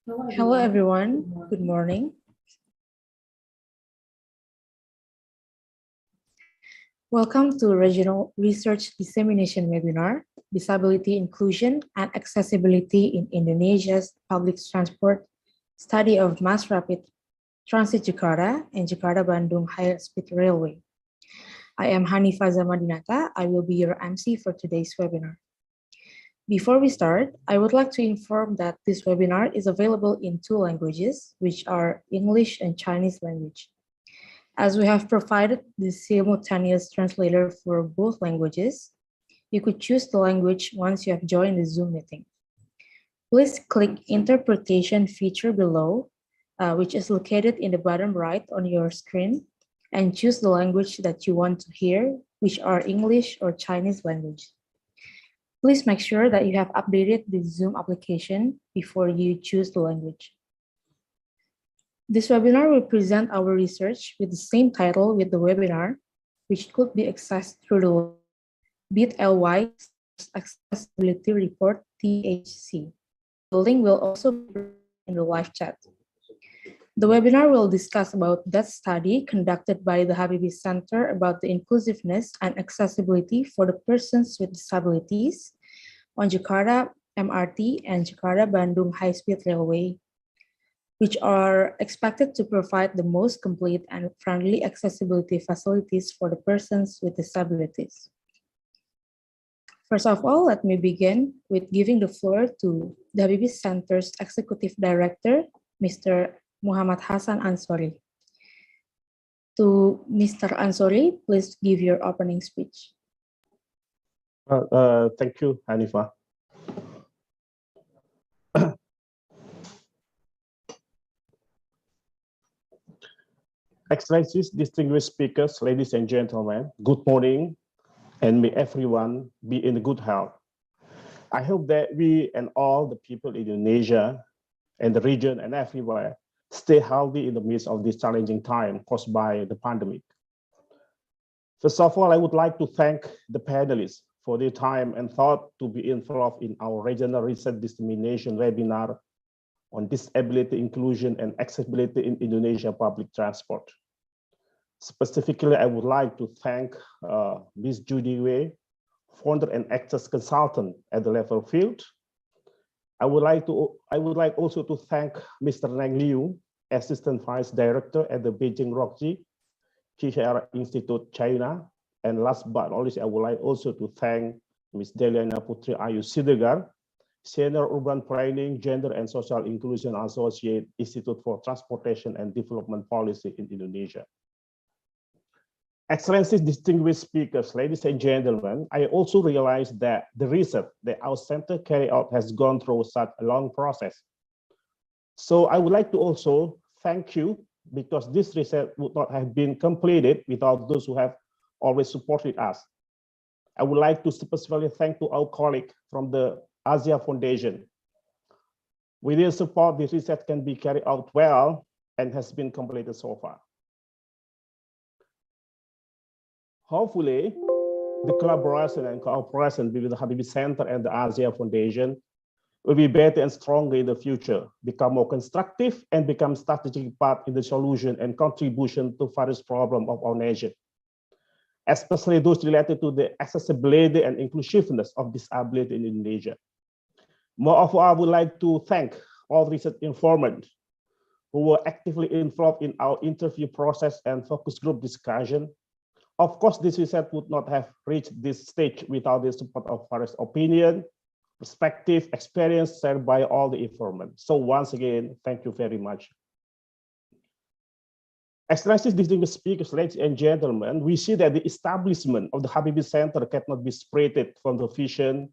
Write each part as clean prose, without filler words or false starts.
Hello, everyone. Good morning. Welcome to Regional Research Dissemination Webinar, Disability Inclusion and Accessibility in Indonesia's Public Transport, Study of Mass Rapid Transit Jakarta and Jakarta-Bandung High-speed Railway. I am Hanifa Zamadinata. I will be your MC for today's webinar. Before we start, I would like to inform that this webinar is available in two languages, which are English and Chinese language. As we have provided the simultaneous translator for both languages, you could choose the language once you have joined the Zoom meeting. Please click Interpretation feature below, which is located in the bottom right on your screen, and choose the language that you want to hear, which are English or Chinese language. Please make sure that you have updated the Zoom application before you choose the language. This webinar will present our research with the same title with the webinar, which could be accessed through the bit.ly accessibility report THC. The link will also be in the live chat. The webinar will discuss about that study conducted by the Habibie Center about the inclusiveness and accessibility for the persons with disabilities on Jakarta MRT and Jakarta-Bandung High-speed Railway, which are expected to provide the most complete and friendly accessibility facilities for the persons with disabilities. First of all, let me begin with giving the floor to the Habibie Center's Executive Director, Mr. Muhammad Hassan Ansori. To Mr. Ansori, please give your opening speech. Thank you, Hanifa. Excellencies, distinguished speakers, ladies and gentlemen, good morning, and may everyone be in good health. I hope that we and all the people in Indonesia and the region and everywhere stay healthy in the midst of this challenging time caused by the pandemic. First of all, I would like to thank the panelists for their time and thought to be involved in our regional research dissemination webinar on disability inclusion and accessibility in Indonesia public transport. Specifically, I would like to thank Ms. Judy Wei, founder and access consultant at the level field. I would like also to thank Mr. Neng Liu, Assistant Vice Director at the Beijing Roxy KCR Institute, China. And last but not least, I would like also to thank Ms. Deliana Putri Ayu Sidegar, Senior Urban Planning, Gender and Social Inclusion Associate, Institute for Transportation and Development Policy in Indonesia. Excellencies, distinguished speakers, ladies and gentlemen, I also realized that the research that our center carried out has gone through such a long process. So I would like to also thank you because this research would not have been completed without those who have always supported us. I would like to specifically thank to our colleague from the Asia Foundation. With their support, this research can be carried out well and has been completed so far. Hopefully, the collaboration and cooperation between the Habibie Center and the Asia Foundation will be better and stronger in the future, become more constructive, and become strategic part in the solution and contribution to various problems of our nation, especially those related to the accessibility and inclusiveness of disability in Indonesia. Moreover, I would like to thank all research informants who were actively involved in our interview process and focus group discussion. Of course, this research would not have reached this stage without the support of various opinion, perspective, experience shared by all the informants. So once again, thank you very much. Excellencies, distinguished speakers, ladies and gentlemen, we see that the establishment of the Habibie Center cannot be separated from the vision,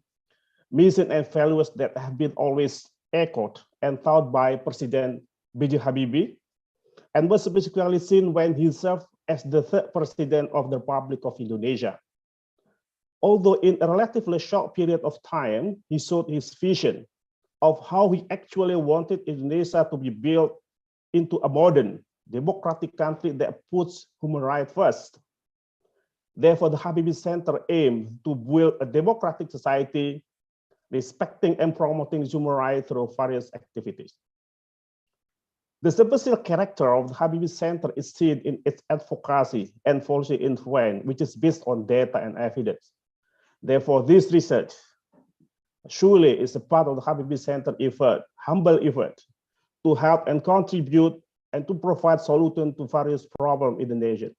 mission, and values that have been always echoed and taught by President B.J. Habibie, and was specifically seen when he served as the third president of the Republic of Indonesia. Although in a relatively short period of time, he showed his vision of how he actually wanted Indonesia to be built into a modern, democratic country that puts human rights first. Therefore, the Habibie Center aimed to build a democratic society, respecting and promoting human rights through various activities. The special character of the Habibie Center is seen in its advocacy and policy influence, which is based on data and evidence. Therefore, this research surely is a part of the Habibie Center effort, humble effort, to help and contribute and to provide solutions to various problems in the nation,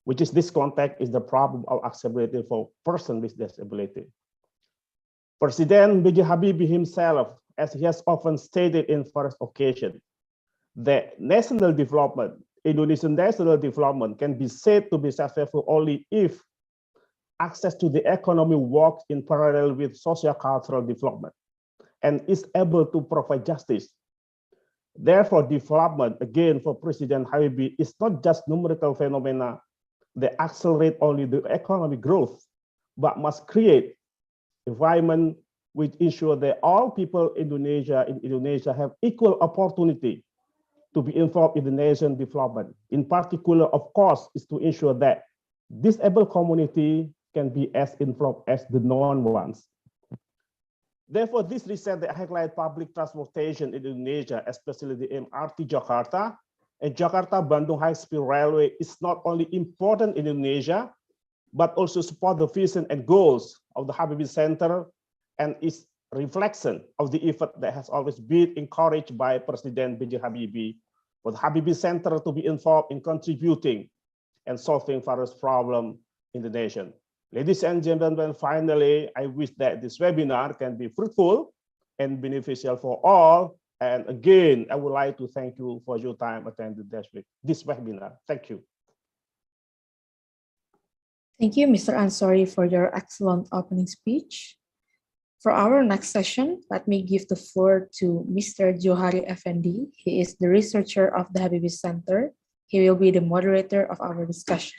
which is this context is the problem of accessibility for persons with disability. President B.J. Habibie himself, as he has often stated in various occasions, that national development, Indonesian national development can be said to be successful only if access to the economy works in parallel with socio-cultural development and is able to provide justice. Therefore, development, again, for President Habibie is not just numerical phenomena that accelerate only the economic growth, but must create environment which ensure that all people in Indonesia have equal opportunity to be involved in the nation development. In particular, of course, is to ensure that disabled community can be as involved as the non-ones. Therefore, this research that highlight public transportation in Indonesia, especially the MRT Jakarta and Jakarta-Bandung High-speed Railway, is not only important in Indonesia, but also support the vision and goals of the Habibie Center and is reflection of the effort that has always been encouraged by President B.J. Habibie for the Habibie Center to be involved in contributing and solving various problems in the nation. Ladies and gentlemen, finally, I wish that this webinar can be fruitful and beneficial for all. And again, I would like to thank you for your time attending this webinar. Thank you. Thank you, Mr. Ansari, for your excellent opening speech. For our next session, let me give the floor to Mr. Johari Effendi. He is the researcher of the Habibie Center. He will be the moderator of our discussion.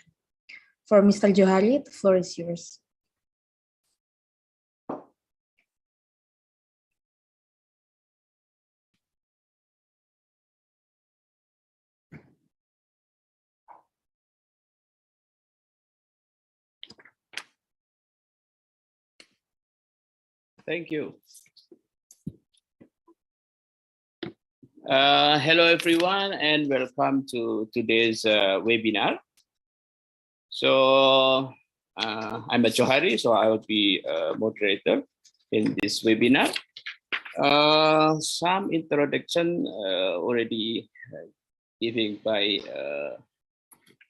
For Mr. Johari, the floor is yours. Thank you. Hello, everyone, and welcome to today's webinar. So I'm a Johari, so I will be a moderator in this webinar. Some introduction already given by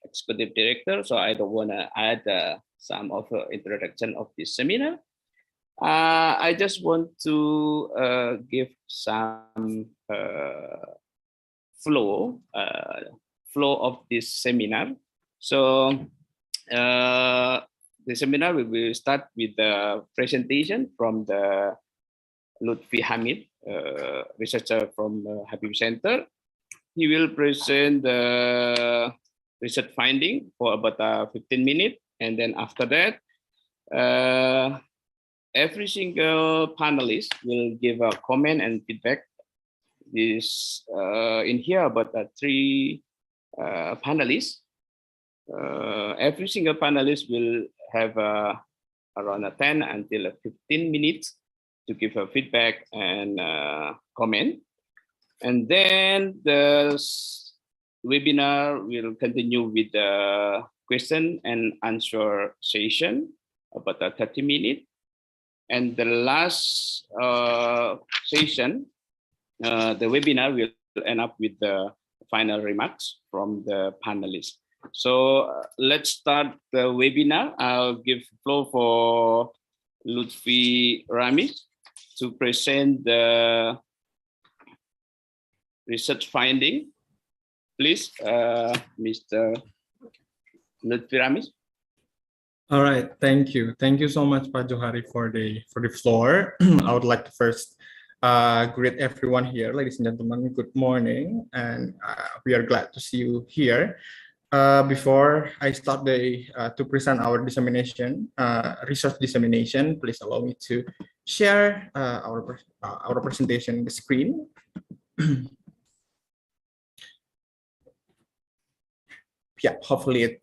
executive director, so I don't want to add some of introduction of this seminar. I just want to give some flow of this seminar. So the seminar will start with the presentation from the Lutfi Hamid, researcher from Habibie Center. He will present the research finding for about 15 minutes, and then after that, every single panelist will give a comment and feedback. This in here about 3 panelists. Every single panelist will have around 10 until 15 minutes to give a feedback and comment. And then the webinar will continue with the question and answer session, about 30 minutes. And the last session, the webinar will end up with the final remarks from the panelists. So let's start the webinar. I'll give floor for Lutfi Ramis to present the research finding. Please, Mr. Lutfi Ramis. All right, thank you. Thank you so much, Pak Johari, for the floor. I would like to first greet everyone here, ladies and gentlemen. Good morning, and we are glad to see you here. Before I start to present our dissemination, research dissemination, please allow me to share our presentation on the screen. Yeah, hopefully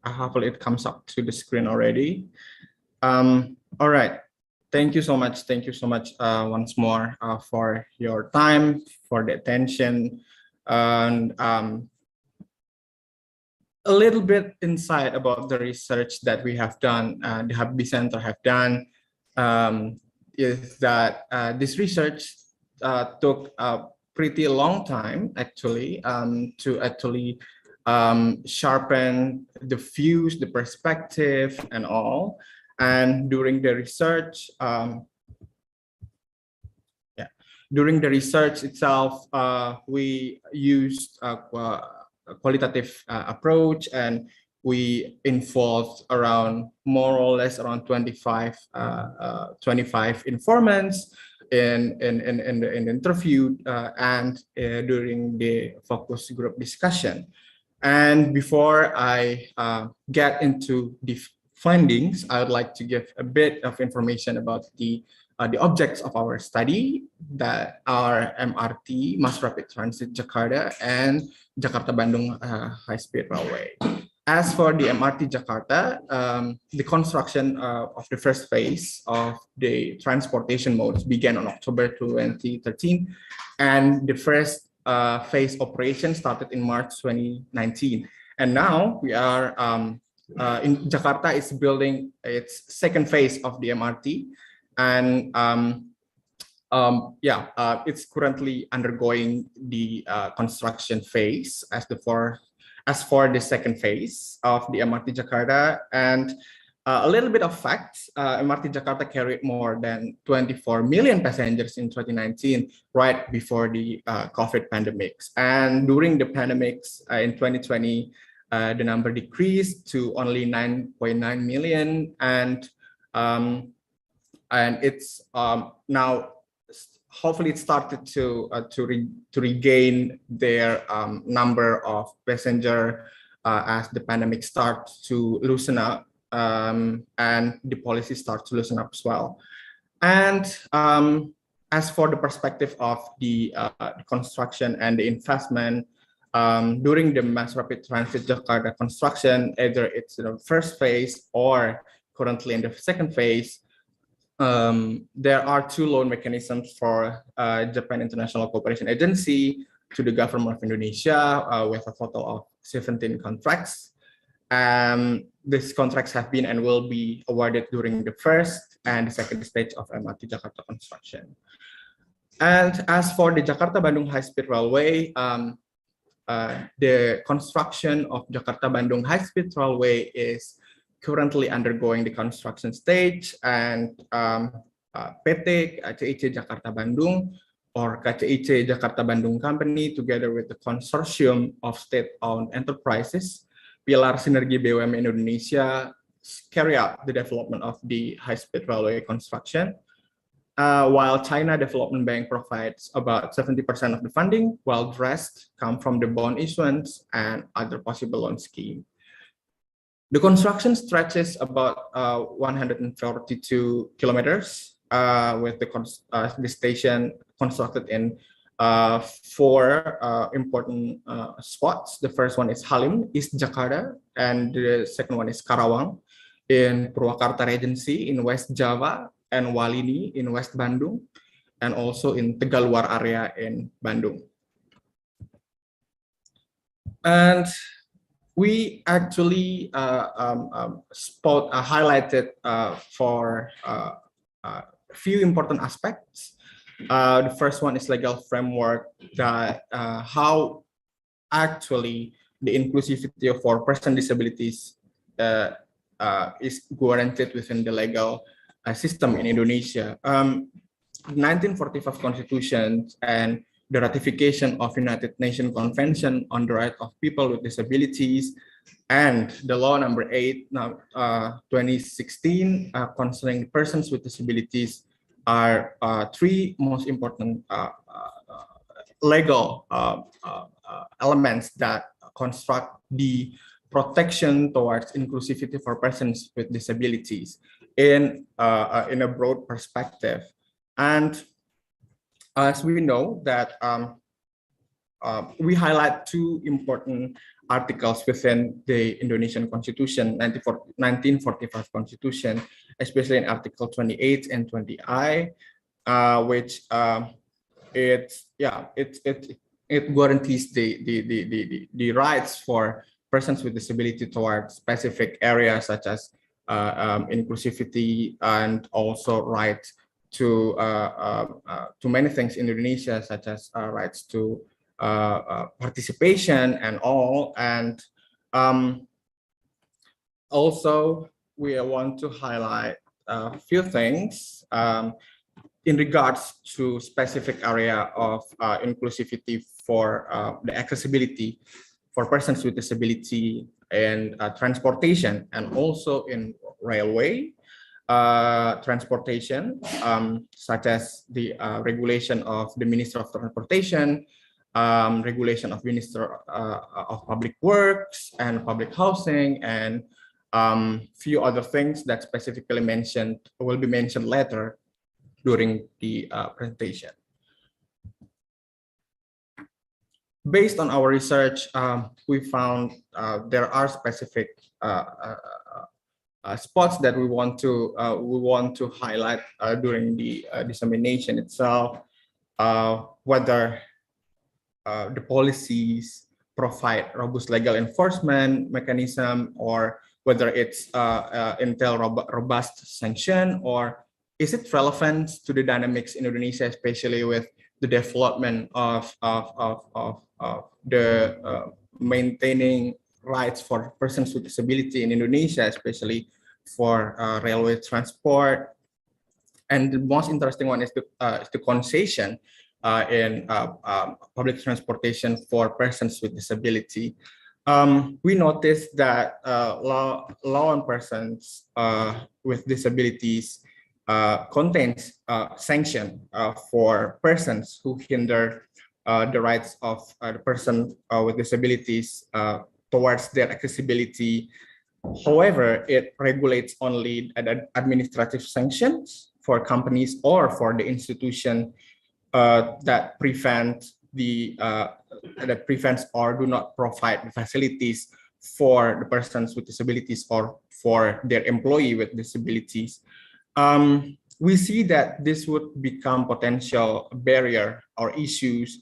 hopefully it comes up to the screen already. All right. Thank you so much. Thank you so much once more for your time, for the attention, and a little bit insight about the research that we have done, the Habibie Center have done, is that this research took a pretty long time actually to actually sharpen the views, the perspective, and all. And during the research, during the research itself, we used a qualitative approach, and we involved around more or less around 25 informants in the interview and during the focus group discussion. And before I get into the findings, I would like to give a bit of information about the objects of our study that are MRT, Mass Rapid Transit Jakarta, and Jakarta-Bandung High-speed Railway. As for the MRT Jakarta, the construction of the first phase of the transportation modes began on October 2013, and the first phase operation started in March 2019. And now we are in Jakarta is building its second phase of the MRT, and it's currently undergoing the construction phase as for the second phase of the MRT Jakarta. And a little bit of facts: MRT Jakarta carried more than 24 million passengers in 2019, right before the COVID pandemics. And during the pandemics in 2020. The number decreased to only 9.9 million, and it's now hopefully it started to regain their number of passenger as the pandemic starts to loosen up and the policy starts to loosen up as well. And as for the perspective of the construction and the investment. During the Mass Rapid Transit Jakarta construction, either it's in the first phase or currently in the second phase, there are two loan mechanisms for Japan International Cooperation Agency to the government of Indonesia with a total of 17 contracts. These contracts have been and will be awarded during the first and the second stage of MRT Jakarta construction. And as for the Jakarta-Bandung High-speed Railway, the construction of Jakarta-Bandung High-speed Railway is currently undergoing the construction stage, and PT KCIC Jakarta-Bandung or KCIC Jakarta-Bandung Company, together with the consortium of state-owned enterprises, Pilar Sinergi BUMN Indonesia, carry out the development of the high-speed railway construction. While China Development Bank provides about 70% of the funding, while the rest come from the bond issuance and other possible loan scheme. The construction stretches about 142 kilometers, with the station constructed in 4 important spots. The first one is Halim, East Jakarta, and the second one is Karawang in Purwakarta Regency in West Java, and Walini in West Bandung, and also in Tegaluar area in Bandung. And we actually highlighted for a few important aspects. The first one is legal framework, that how actually the inclusivity for person disabilities is guaranteed within the legal system in Indonesia. 1945 Constitution and the ratification of United Nations Convention on the Right of People with Disabilities, and the law number 8, 2016, concerning persons with disabilities are 3 most important legal elements that construct the protection towards inclusivity for persons with disabilities in a broad perspective. And as we know that we highlight 2 important articles within the Indonesian Constitution, 1945 Constitution, especially in Article 28 and 20I, which it guarantees the rights for persons with disability towards specific areas such as inclusivity and also rights to many things in Indonesia, such as rights to participation and all. And also we want to highlight a few things in regards to specific area of inclusivity for the accessibility for persons with disability and transportation, and also in railway transportation, such as the regulation of the Minister of Transportation, regulation of Minister of Public Works and Public Housing, and few other things that specifically will be mentioned later during the presentation. Based on our research, we found there are specific spots that we want to highlight during the dissemination itself, whether the policies provide robust legal enforcement mechanism, or whether it's entail robust sanction, or is it relevant to the dynamics in Indonesia, especially with the development of the maintaining rights for persons with disability in Indonesia, especially for railway transport. And the most interesting one is the concession in public transportation for persons with disability. We noticed that law on persons with disabilities contains sanction for persons who hinder the rights of the person with disabilities towards their accessibility. However, it regulates only administrative sanctions for companies or for the institution that prevents or do not provide the facilities for the persons with disabilities or for their employee with disabilities. We see that this would become potential barrier or issues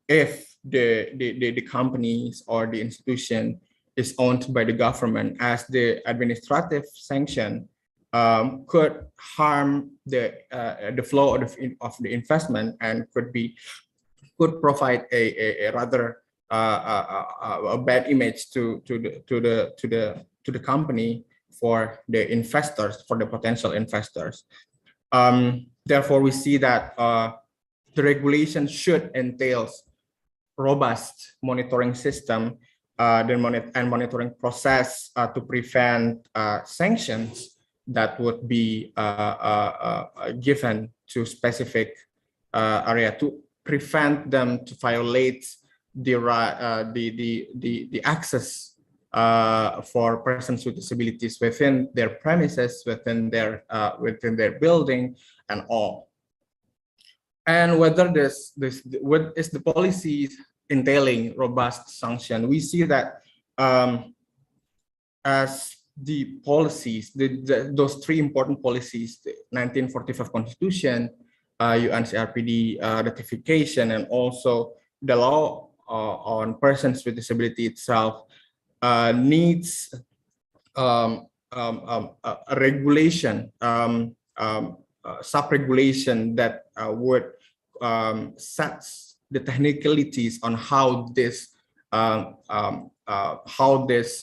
if the companies or the institution is owned by the government, as the administrative sanction could harm the flow of the investment and could provide a rather a bad image to the company for the investors, for the potential investors. Therefore, we see that the regulation should entail robust monitoring system and monitoring process to prevent sanctions that would be given to specific area, to prevent them to violate the access for persons with disabilities within their premises, within their building, and all. And whether what is the policies entailing robust sanction, we see that as the policies, those three important policies, the 1945 Constitution, UNCRPD ratification, and also the law on persons with disability itself, needs a regulation, sub-regulation that would set the technicalities on how this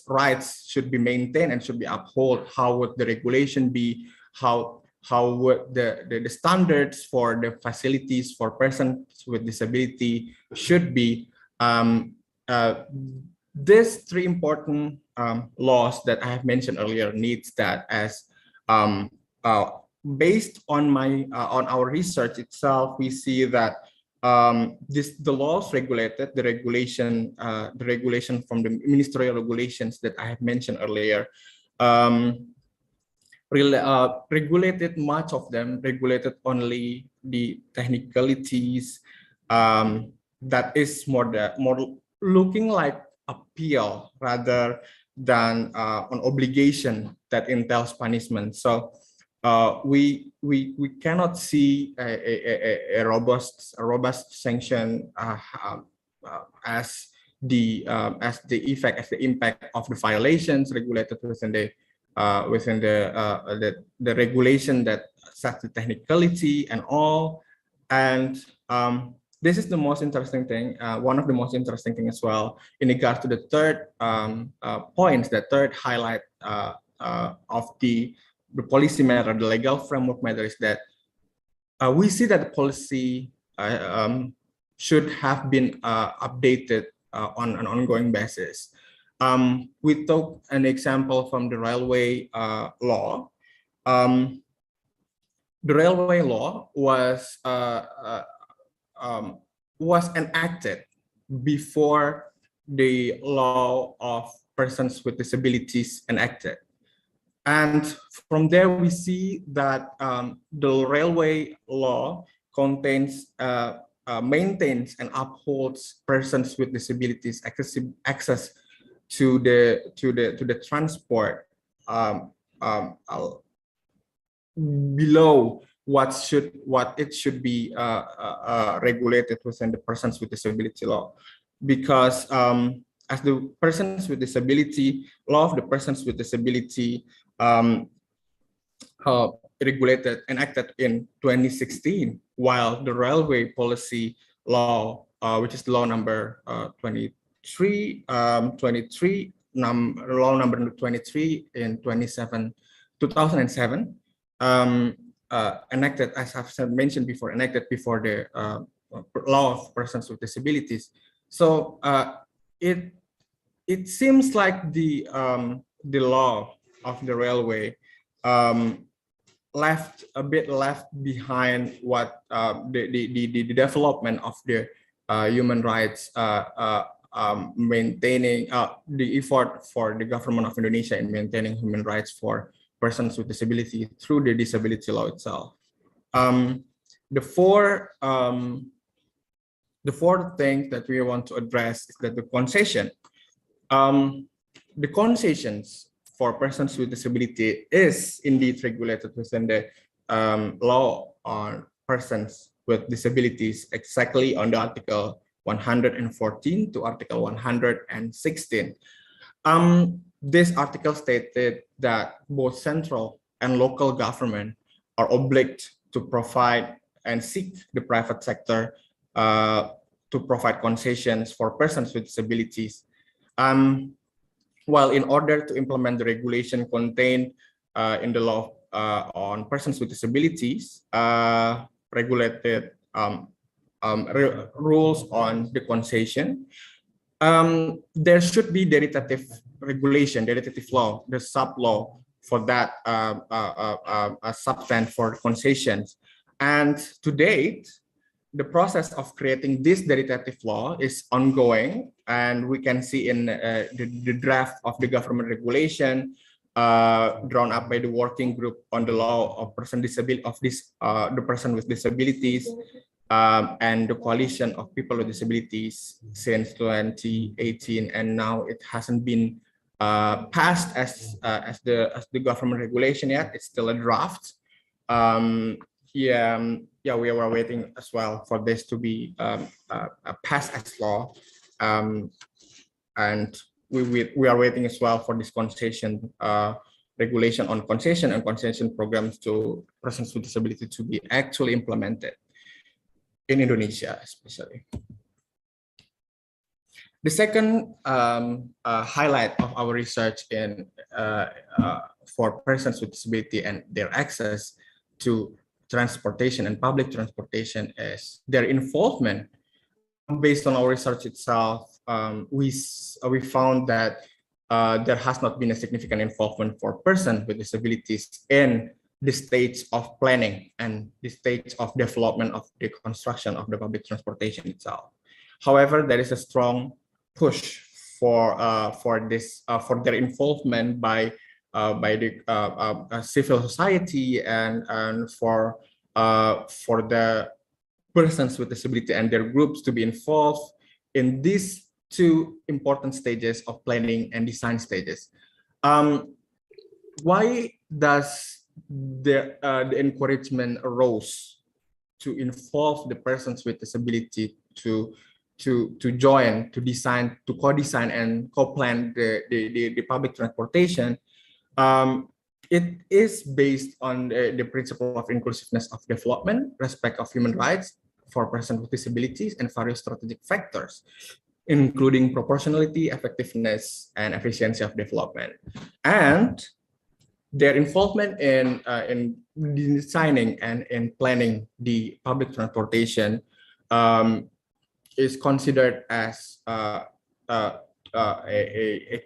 rights should be maintained and should be upheld. How would the regulation be? How would the standards for the facilities for persons with disability should be? These three important laws that I have mentioned earlier needs that, as based on our research itself, we see that the laws regulated, the regulation from the ministerial regulations that I have mentioned earlier, regulated much of them, regulated only the technicalities that is more looking like appeal rather than an obligation that entails punishment. So we cannot see a robust sanction as the effect, as the impact of the violations regulated within the regulation that sets the technicality and all. And this is the most interesting thing, one of the most interesting thing as well, in regards to the third point, the third highlight of the policy matter, the legal framework matter, is that we see that the policy should have been updated on an ongoing basis. We took an example from the railway law. The railway law was enacted before the law of persons with disabilities enacted. And from there, we see that the railway law contains, maintains and upholds persons with disabilities access to the transport below what it should be regulated within the persons with disability law, because as the persons with disability law of the persons with disability regulated enacted in 2016, while the railway policy law, which is law number 23 law number 23 in 2007, enacted, as I've mentioned before, enacted before the law of persons with disabilities. So it seems like the law of the railway left behind what the development of the human rights, maintaining the effort for the government of Indonesia in maintaining human rights for persons with disability through the disability law itself. The fourth thing that we want to address is that the concessions for persons with disability is indeed regulated within the law on persons with disabilities, exactly on the Article 114 to Article 116. This article stated that both central and local government are obliged to provide and seek the private sector to provide concessions for persons with disabilities. While in order to implement the regulation contained in the law on persons with disabilities, regulated rules on the concession, there should be derivative regulation, derivative law, the sub-law for that substance for concessions. And to date, the process of creating this derivative law is ongoing, and we can see in the draft of the government regulation drawn up by the working group on the law of the person with disabilities, and the coalition of people with disabilities since 2018, and now it hasn't been passed as the government regulation yet. It's still a draft. We were waiting as well for this to be passed as law, and we are waiting as well for this concession regulation on concession and concession programs to persons with disability to be actually implemented in Indonesia, especially. The second highlight of our research in for persons with disability and their access to transportation and public transportation is their involvement. Based on our research itself, we found that there has not been a significant involvement for persons with disabilities in the stage of planning and the stage of development of the construction of the public transportation itself. However, there is a strong push for their involvement by the civil society and for the persons with disability and their groups to be involved in this two important stages of planning and design stages. Why does the encouragement arose to involve the persons with disability to join, to design, to co-design and co-plan the public transportation? It is based on the principle of inclusiveness of development, respect of human rights for persons with disabilities, and various strategic factors, including proportionality, effectiveness, and efficiency of development. And their involvement in designing and in planning the public transportation is considered as a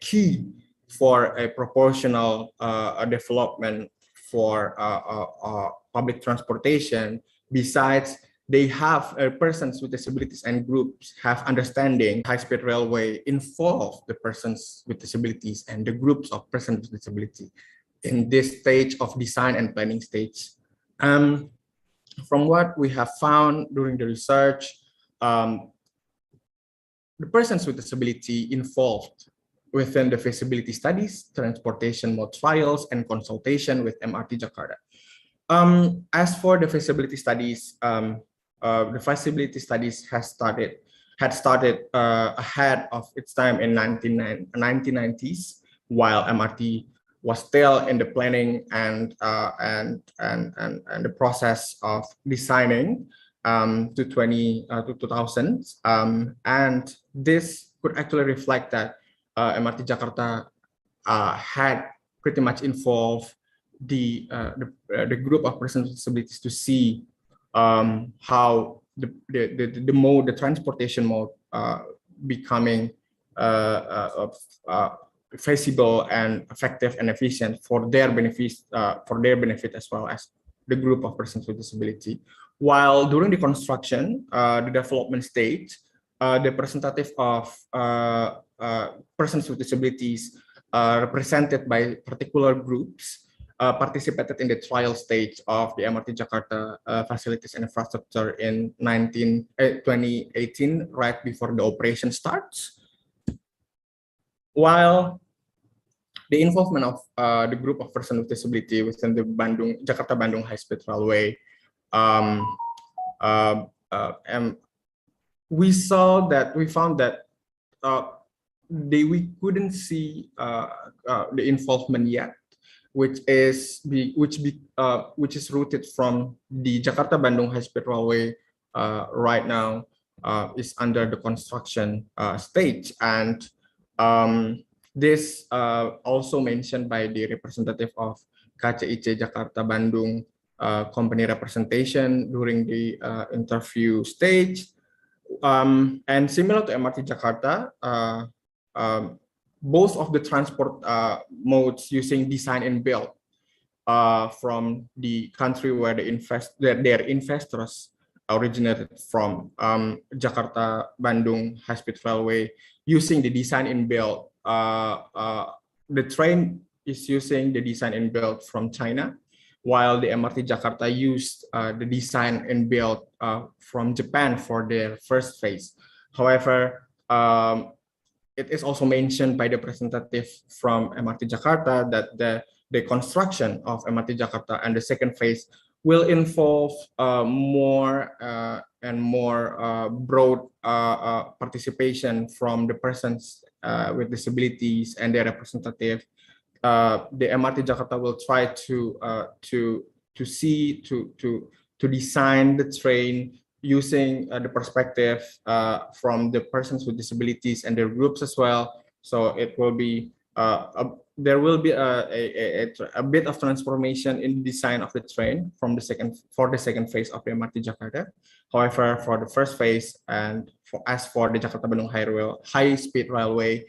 key for a proportional development for public transportation. Besides, they have persons with disabilities and groups have understanding high-speed railway involve the persons with disabilities and the groups of persons with disability in this stage of design and planning stage. From what we have found during the research, the persons with disability involved within the feasibility studies, transportation mode trials, and consultation with MRT Jakarta. As for the feasibility studies, had started ahead of its time in 1990s, while MRT was still in the planning and the process of designing to 2000s, and this could actually reflect that MRT Jakarta had pretty much involved the group of persons with disabilities to see how the transportation mode becoming feasible and effective and efficient for their benefit as well as the group of persons with disability. While during the construction, the development stage, the representative of persons with disabilities represented by particular groups participated in the trial stage of the MRT Jakarta facilities and infrastructure in 2018, right before the operation starts. While the involvement of the group of persons with disability within the Jakarta-Bandung High-speed Railway, we found that we couldn't see the involvement yet, which is rooted from the Jakarta-Bandung High-speed Railway. Right now is under the construction stage, and this also mentioned by the representative of KCIC Jakarta-Bandung company representation during the interview stage. And similar to MRT Jakarta, both of the transport modes using design and build from the country where their investors originated from, Jakarta-Bandung High-speed Railway, using the design and build. The train is using the design and build from China, while the MRT Jakarta used the design and build from Japan for their first phase. However, it is also mentioned by the representative from MRT Jakarta that the construction of MRT Jakarta and the second phase will involve more and more broad participation from the persons with disabilities and their representative. The MRT Jakarta will try to design the train using the perspective from the persons with disabilities and their groups as well. So it will be there will be a bit of transformation in the design of the train for the second phase of the MRT Jakarta. However, for the first phase and as for the Jakarta-Bandung High-speed Railway,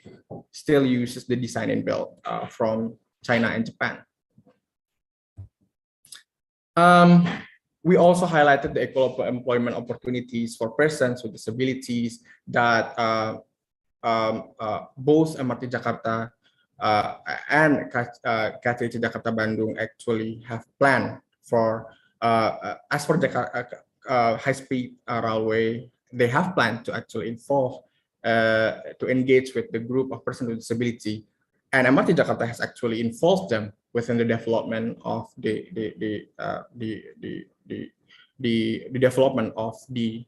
still uses the design and build from China and Japan. We also highlighted the equal employment opportunities for persons with disabilities that both MRT Jakarta and KCIC Jakarta-Bandung actually have planned for. As for Jakarta high-speed railway, they have planned to actually involve to engage with the group of persons with disability, and MRT Jakarta has actually involved them within the development of the development of the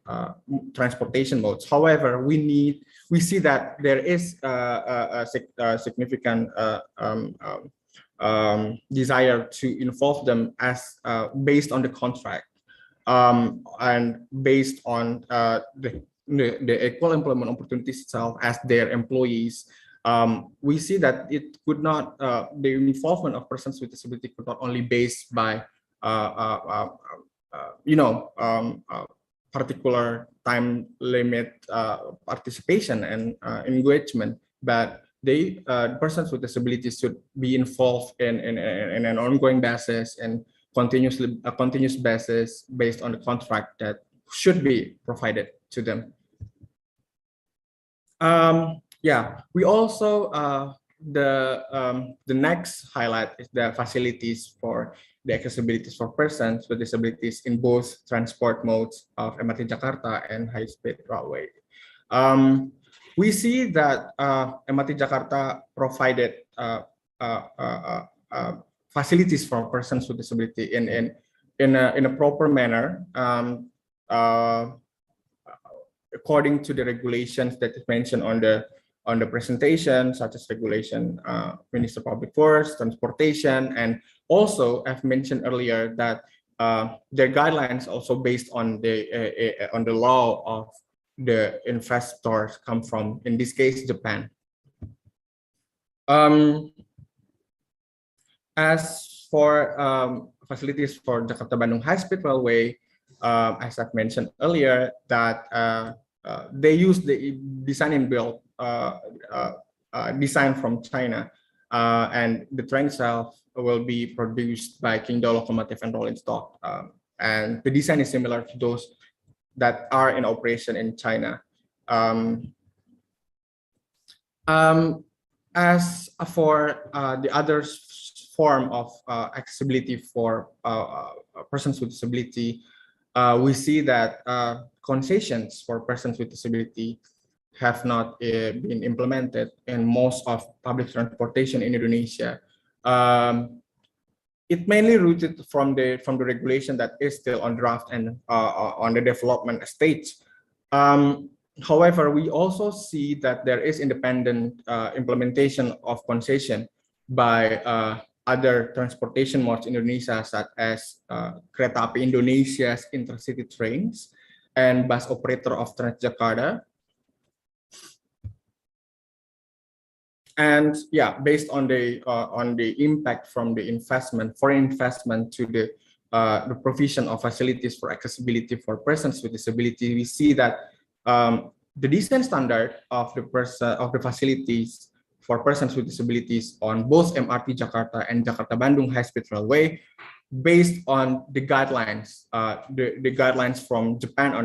transportation modes. However, we see that there is a significant desire to involve them as based on the contract and based on the equal employment opportunities itself as their employees. We see that it could not, the involvement of persons with disability could not only based by particular time limit participation and engagement, but persons with disabilities should be involved in an ongoing basis and continuous basis based on the contract that should be provided to them. We also the next highlight is the facilities for the accessibilities for persons with disabilities in both transport modes of MRT Jakarta and high-speed railway. We see that MRT Jakarta provided facilities for persons with disability in a proper manner, according to the regulations that is mentioned on the presentation, such as regulation Minister of Public Works, Transportation, and also I've mentioned earlier that their guidelines also based on the law of the investors come from, in this case, Japan. As for facilities for Jakarta-Bandung High-speed Railway, as I've mentioned earlier, that they use the design and build design from China, and the train itself will be produced by Kingdo Locomotive and Rolling Stock, and the design is similar to those that are in operation in China. As for the other form of accessibility for persons with disability, we see that concessions for persons with disability have not been implemented in most of public transportation in Indonesia. It mainly rooted from the regulation that is still on draft and on the development stage. However, we also see that there is independent implementation of concession by other transportation modes in Indonesia, such as Kereta Api Indonesia's intercity trains and bus operator of Transjakarta. And yeah, based on the impact from the foreign investment to the provision of facilities for accessibility for persons with disability, we see that the design standard of the facilities for persons with disabilities on both MRT Jakarta and Jakarta-Bandung High-speed Railway, based on the guidelines, the guidelines from Japan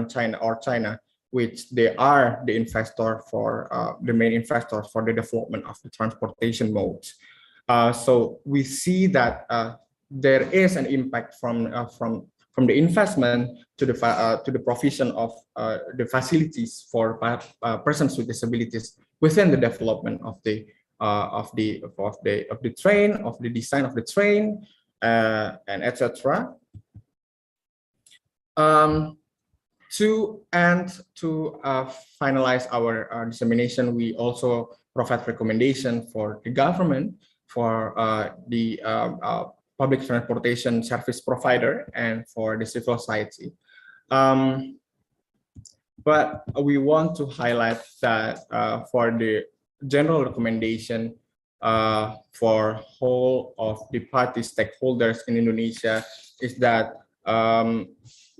or China, which they are the investor for the main investors for the development of the transportation modes. So we see that there is an impact from the investment to the provision of the facilities for persons with disabilities within the development of the train, of the design of the train, and etc. To finalize our dissemination, we also provide recommendation for the government, for the public transportation service provider, and for the civil society. But we want to highlight that for the general recommendation for whole of the party stakeholders in Indonesia is that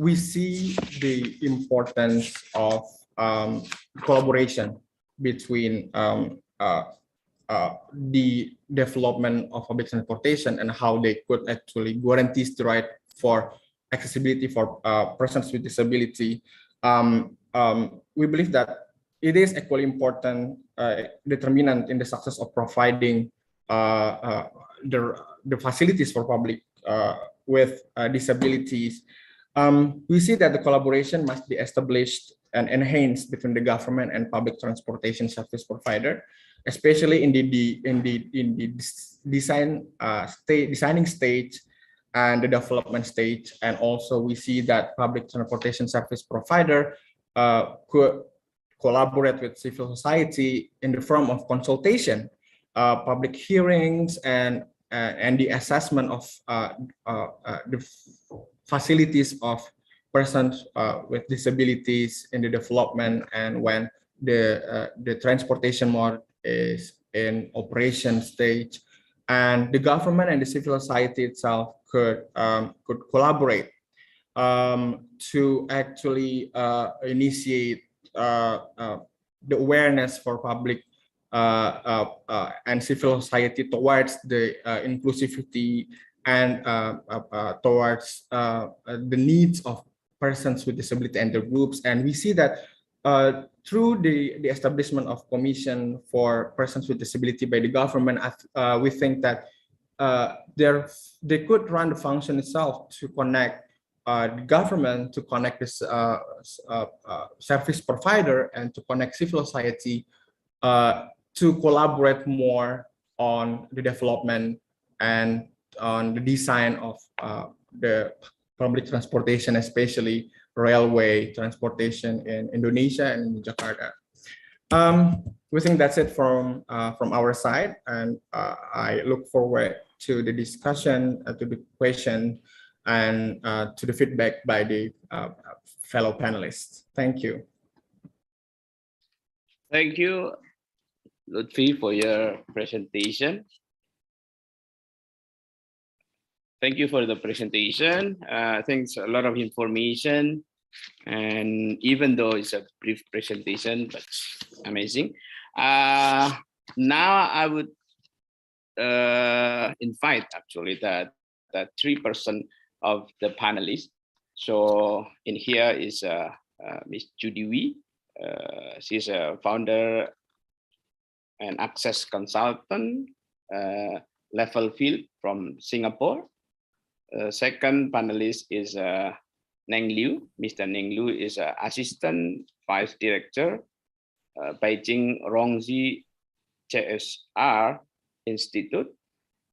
we see the importance of collaboration between the development of public transportation and how they could actually guarantee the right for accessibility for persons with disability. We believe that it is equally important determinant in the success of providing the facilities for public with disabilities. We see that the collaboration must be established and enhanced between the government and public transportation service provider, especially in the designing stage and the development stage. And also we see that public transportation service provider could collaborate with civil society in the form of consultation, public hearings, and the assessment of the facilities of persons with disabilities in the development, and when the transportation mode is in operation stage. And the government and the civil society itself could collaborate to actually initiate the awareness for public and civil society towards the inclusivity and towards the needs of persons with disability and their groups. And we see that through the establishment of commission for persons with disability by the government, we think that they could run the function itself to connect the government, to connect this service provider, and to connect civil society to collaborate more on the development and on the design of the public transportation, especially railway transportation in Indonesia and in Jakarta. We think that's it from our side, and I look forward to the discussion, to the question, and to the feedback by the fellow panelists. Thank you. Thank you, Lutfi, for your presentation. Thank you for the presentation. I think it's a lot of information, and even though it's a brief presentation, but amazing. Now I would invite actually that 3% of the panelists. So in here is Miss Judy Wee. She's a founder and access consultant, level field from Singapore. Second panelist is Neng Liu. Mr. Neng Liu is Assistant Vice Director, Beijing Rongji CSR Institute.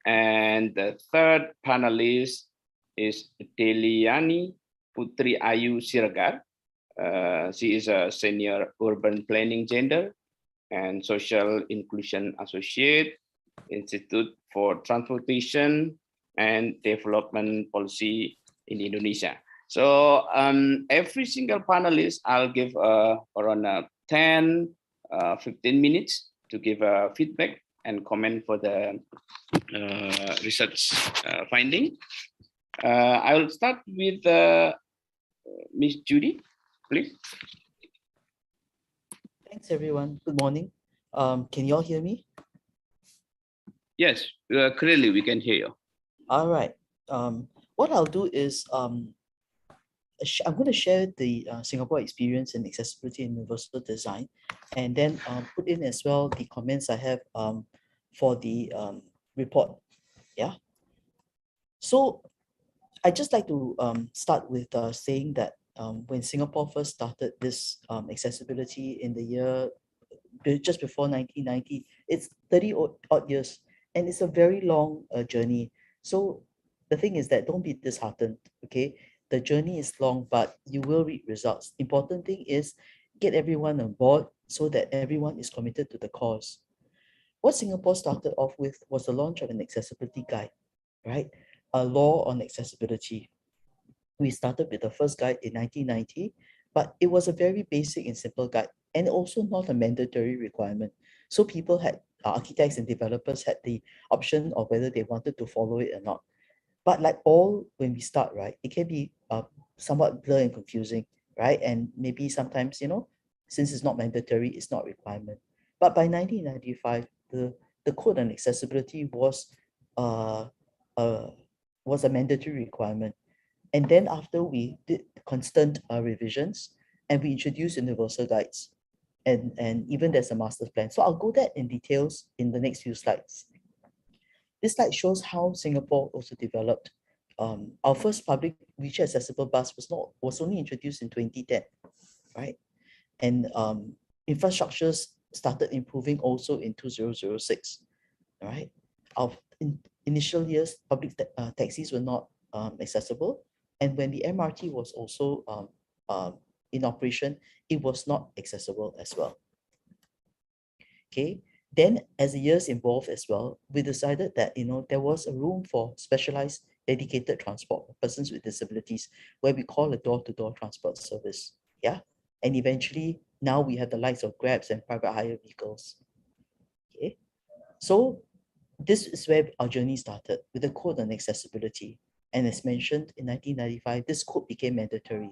And the third panelist is Deliani Putri Ayu Siregar. She is a Senior Urban Planning Gender and Social Inclusion Associate, Institute for Transportation and Development Policy in Indonesia. So every single panelist, I'll give around 10, 15 minutes to give a feedback and comment for the research finding. I will start with Miss Judy, please. Thanks, everyone. Good morning. Can you all hear me? Yes, clearly we can hear you. All right. What I'll do is I'm going to share the Singapore experience in accessibility and universal design, and then put in as well the comments I have for the report. Yeah. So I'd just like to start with saying that when Singapore first started this accessibility in the year just before 1990, it's 30 odd years, and it's a very long journey. So the thing is that don't be disheartened, okay? The journey is long, but you will reap results. Important thing is get everyone on board so that everyone is committed to the cause. What Singapore started off with was the launch of an accessibility guide, right? A law on accessibility. We started with the first guide in 1990, but it was a very basic and simple guide, and also not a mandatory requirement. So people had, architects and developers had the option of whether they wanted to follow it or not. But like all, when we start, right, it can be somewhat blurred and confusing, right? And maybe sometimes, you know, since it's not mandatory, it's not requirement. But by 1995, the code on accessibility was a mandatory requirement. And then after we did constant revisions, and we introduced universal guides, and even there's a master plan. So I'll go that in details in the next few slides. This slide shows how Singapore also developed. Our first public wheelchair accessible bus was only introduced in 2010, right? And infrastructures started improving also in 2006. All right. In initial years, public taxis were not accessible. And when the MRT was also in operation, it was not accessible as well. Okay. Then as the years evolved as well, we decided that, there was a room for specialized dedicated transport for persons with disabilities, where we call a door-to-door transport service. Yeah. And eventually now we have the likes of Grabs and private hire vehicles. Okay. So this is where our journey started with the Code on Accessibility. And as mentioned in 1995, this code became mandatory.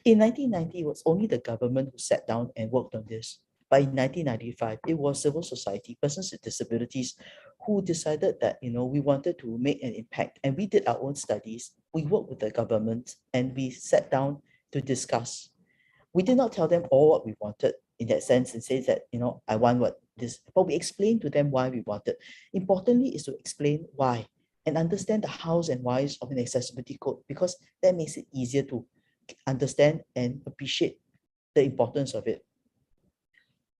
In 1990, it was only the government who sat down and worked on this. But in 1995, it was civil society, persons with disabilities, who decided that, we wanted to make an impact. And we did our own studies. We worked with the government and we sat down to discuss. We did not tell them all what we wanted in that sense and say that, I want what this, but we explained to them why we wanted. Importantly is to explain why and understand the hows and whys of an accessibility code, because that makes it easier to understand and appreciate the importance of it.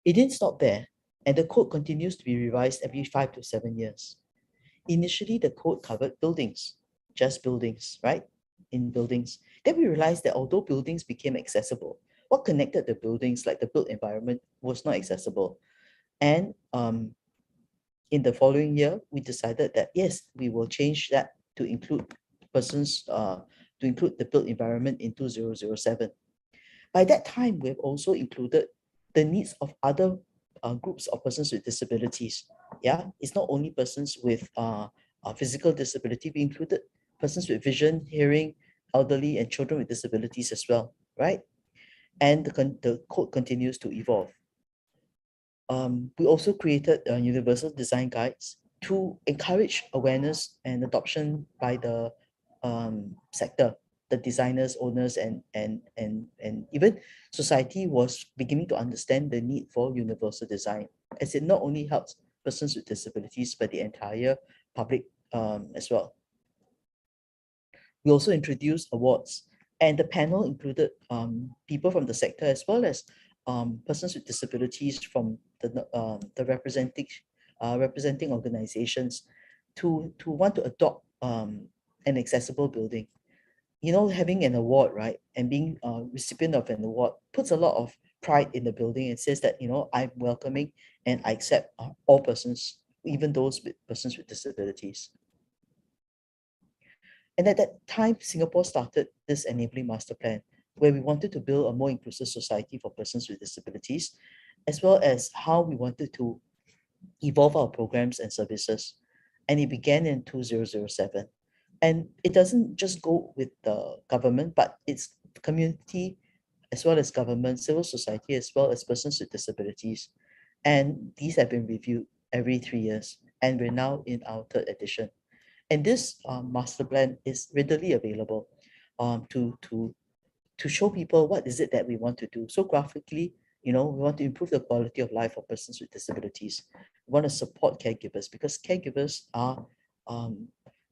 It didn't stop there, and the code continues to be revised every 5 to 7 years. Initially, the code covered buildings, just buildings, right? In buildings. Then we realized that although buildings became accessible, what connected the buildings, like the built environment, was not accessible. And in the following year, we decided that, yes, we will change that to include persons, to include the built environment in 2007. By that time, we've also included the needs of other groups of persons with disabilities. Yeah, it's not only persons with physical disability, we included persons with vision, hearing, elderly, and children with disabilities as well, right? And the code continues to evolve. We also created universal design guides to encourage awareness and adoption by the sector, the designers, owners, and even society was beginning to understand the need for universal design, as it not only helps persons with disabilities, but the entire public as well. We also introduced awards, and the panel included people from the sector as well as persons with disabilities from the representing organizations to want to adopt an accessible building. Having an award, right, and being a recipient of an award puts a lot of pride in the building and says that, I'm welcoming and I accept all persons, even those with persons with disabilities. And at that time, Singapore started this enabling master plan, where we wanted to build a more inclusive society for persons with disabilities, as well as how we wanted to evolve our programs and services. And it began in 2007. And it doesn't just go with the government, but it's the community, as well as government, civil society, as well as persons with disabilities. And these have been reviewed every 3 years. And we're now in our 3rd edition. And this master plan is readily available to show people what is it that we want to do. So graphically, we want to improve the quality of life of persons with disabilities. We want to support caregivers, because caregivers are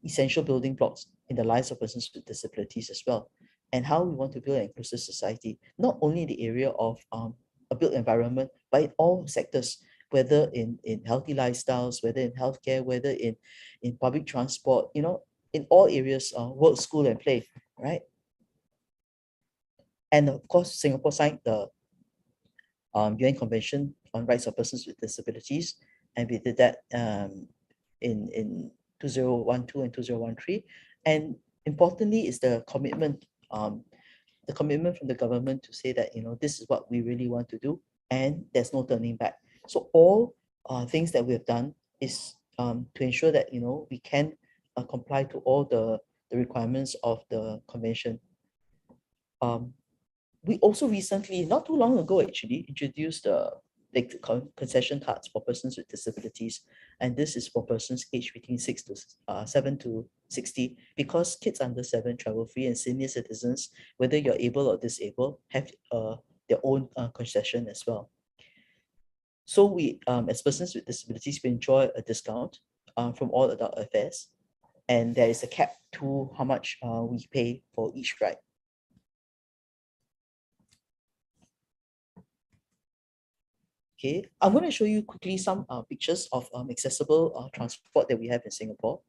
essential building blocks in the lives of persons with disabilities as well. And how we want to build an inclusive society, not only in the area of a built environment, but in all sectors, whether in healthy lifestyles, whether in healthcare, whether in public transport, in all areas, work, school, and play, right? And of course, Singapore signed the UN Convention on Rights of Persons with Disabilities, and we did that in 2012 and 2013. And importantly is the commitment from the government to say that, this is what we really want to do, and there's no turning back. So all things that we have done is to ensure that, we can comply to all the requirements of the convention. We also recently, not too long ago actually, introduced the concession cards for persons with disabilities. And this is for persons aged between 7 to 60, because kids under 7 travel free, and senior citizens, whether you're able or disabled, have their own concession as well. So we, as persons with disabilities, we enjoy a discount from all adult affairs, and there is a cap to how much we pay for each ride. Okay, I'm going to show you quickly some pictures of accessible transport that we have in Singapore.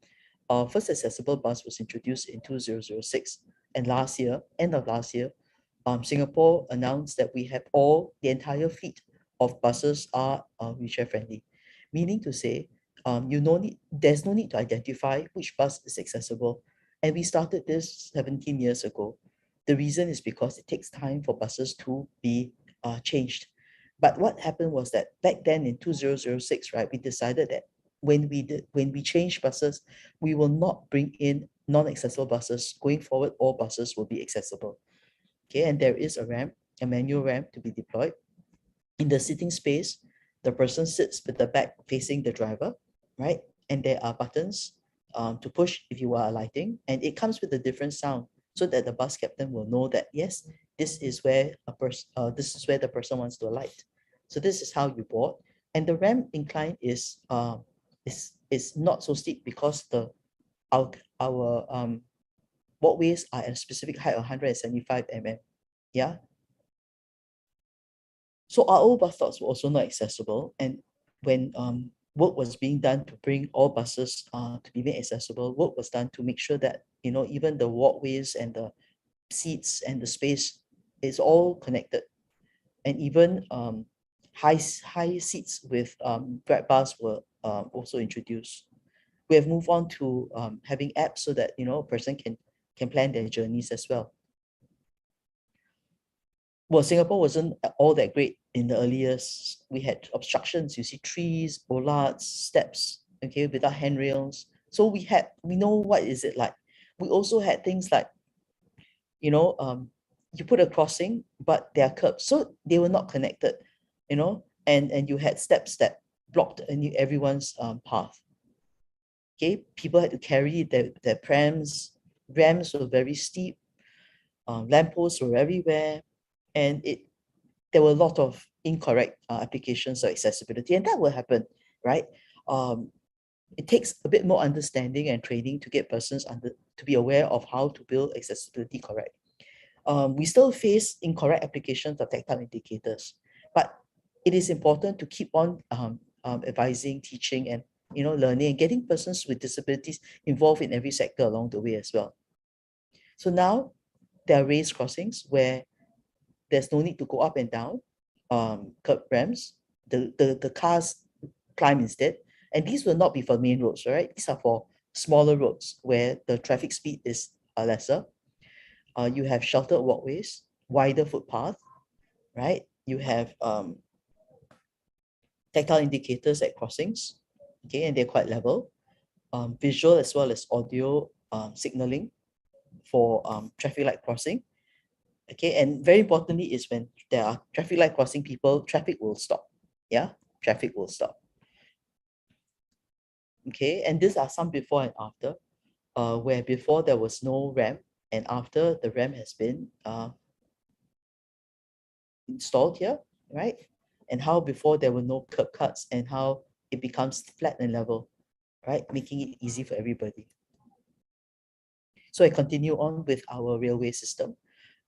Our first accessible bus was introduced in 2006, and last year, end of last year, Singapore announced that we have the entire fleet of buses are wheelchair friendly, meaning to say, there's no need to identify which bus is accessible. And we started this 17 years ago. The reason is because it takes time for buses to be changed. But what happened was that back then in 2006, right, we decided that when we change buses, we will not bring in non-accessible buses. Going forward, all buses will be accessible. Okay, and there is a ramp, a manual ramp to be deployed. In the sitting space, the person sits with the back facing the driver, right? And there are buttons to push if you are alighting, and it comes with a different sound so that the bus captain will know that yes, this is where the person wants to alight. So this is how you board, and the ramp incline is not so steep because our walkways are at a specific height of 175 mm. Yeah. So our old bus stops were also not accessible, and when work was being done to bring all buses to be made accessible, work was done to make sure that even the walkways and the seats and the space is all connected, and even high seats with grab bars were also introduced. We have moved on to having apps so that a person can plan their journeys as well. Well, Singapore wasn't all that great in the early years. We had obstructions. You see trees, bollards, steps, okay, without handrails. So we know what is it like. We also had things like, you put a crossing, but there are curbs, so they were not connected, and you had steps that blocked everyone's path. Okay, people had to carry their prams. Ramps were very steep. Lampposts were everywhere. And there were a lot of incorrect applications of accessibility, and that will happen, right? It takes a bit more understanding and training to get persons to be aware of how to build accessibility correct. We still face incorrect applications of tactile indicators, but it is important to keep on advising, teaching, and learning, and getting persons with disabilities involved in every sector along the way as well. So now there are raised crossings where there's no need to go up and down curb ramps. The cars climb instead. And these will not be for main roads, right? These are for smaller roads where the traffic speed is lesser. You have sheltered walkways, wider footpath, right? You have tactile indicators at crossings, okay, and they're quite level. Visual as well as audio signaling for traffic light crossing. Okay, and very importantly is when there are traffic light crossing people, traffic will stop. Yeah, traffic will stop. Okay, and these are some before and after, where before there was no ramp, and after the ramp has been installed here, right? And how before there were no curb cuts, and how it becomes flat and level, right? Making it easy for everybody. So I continue on with our railway system.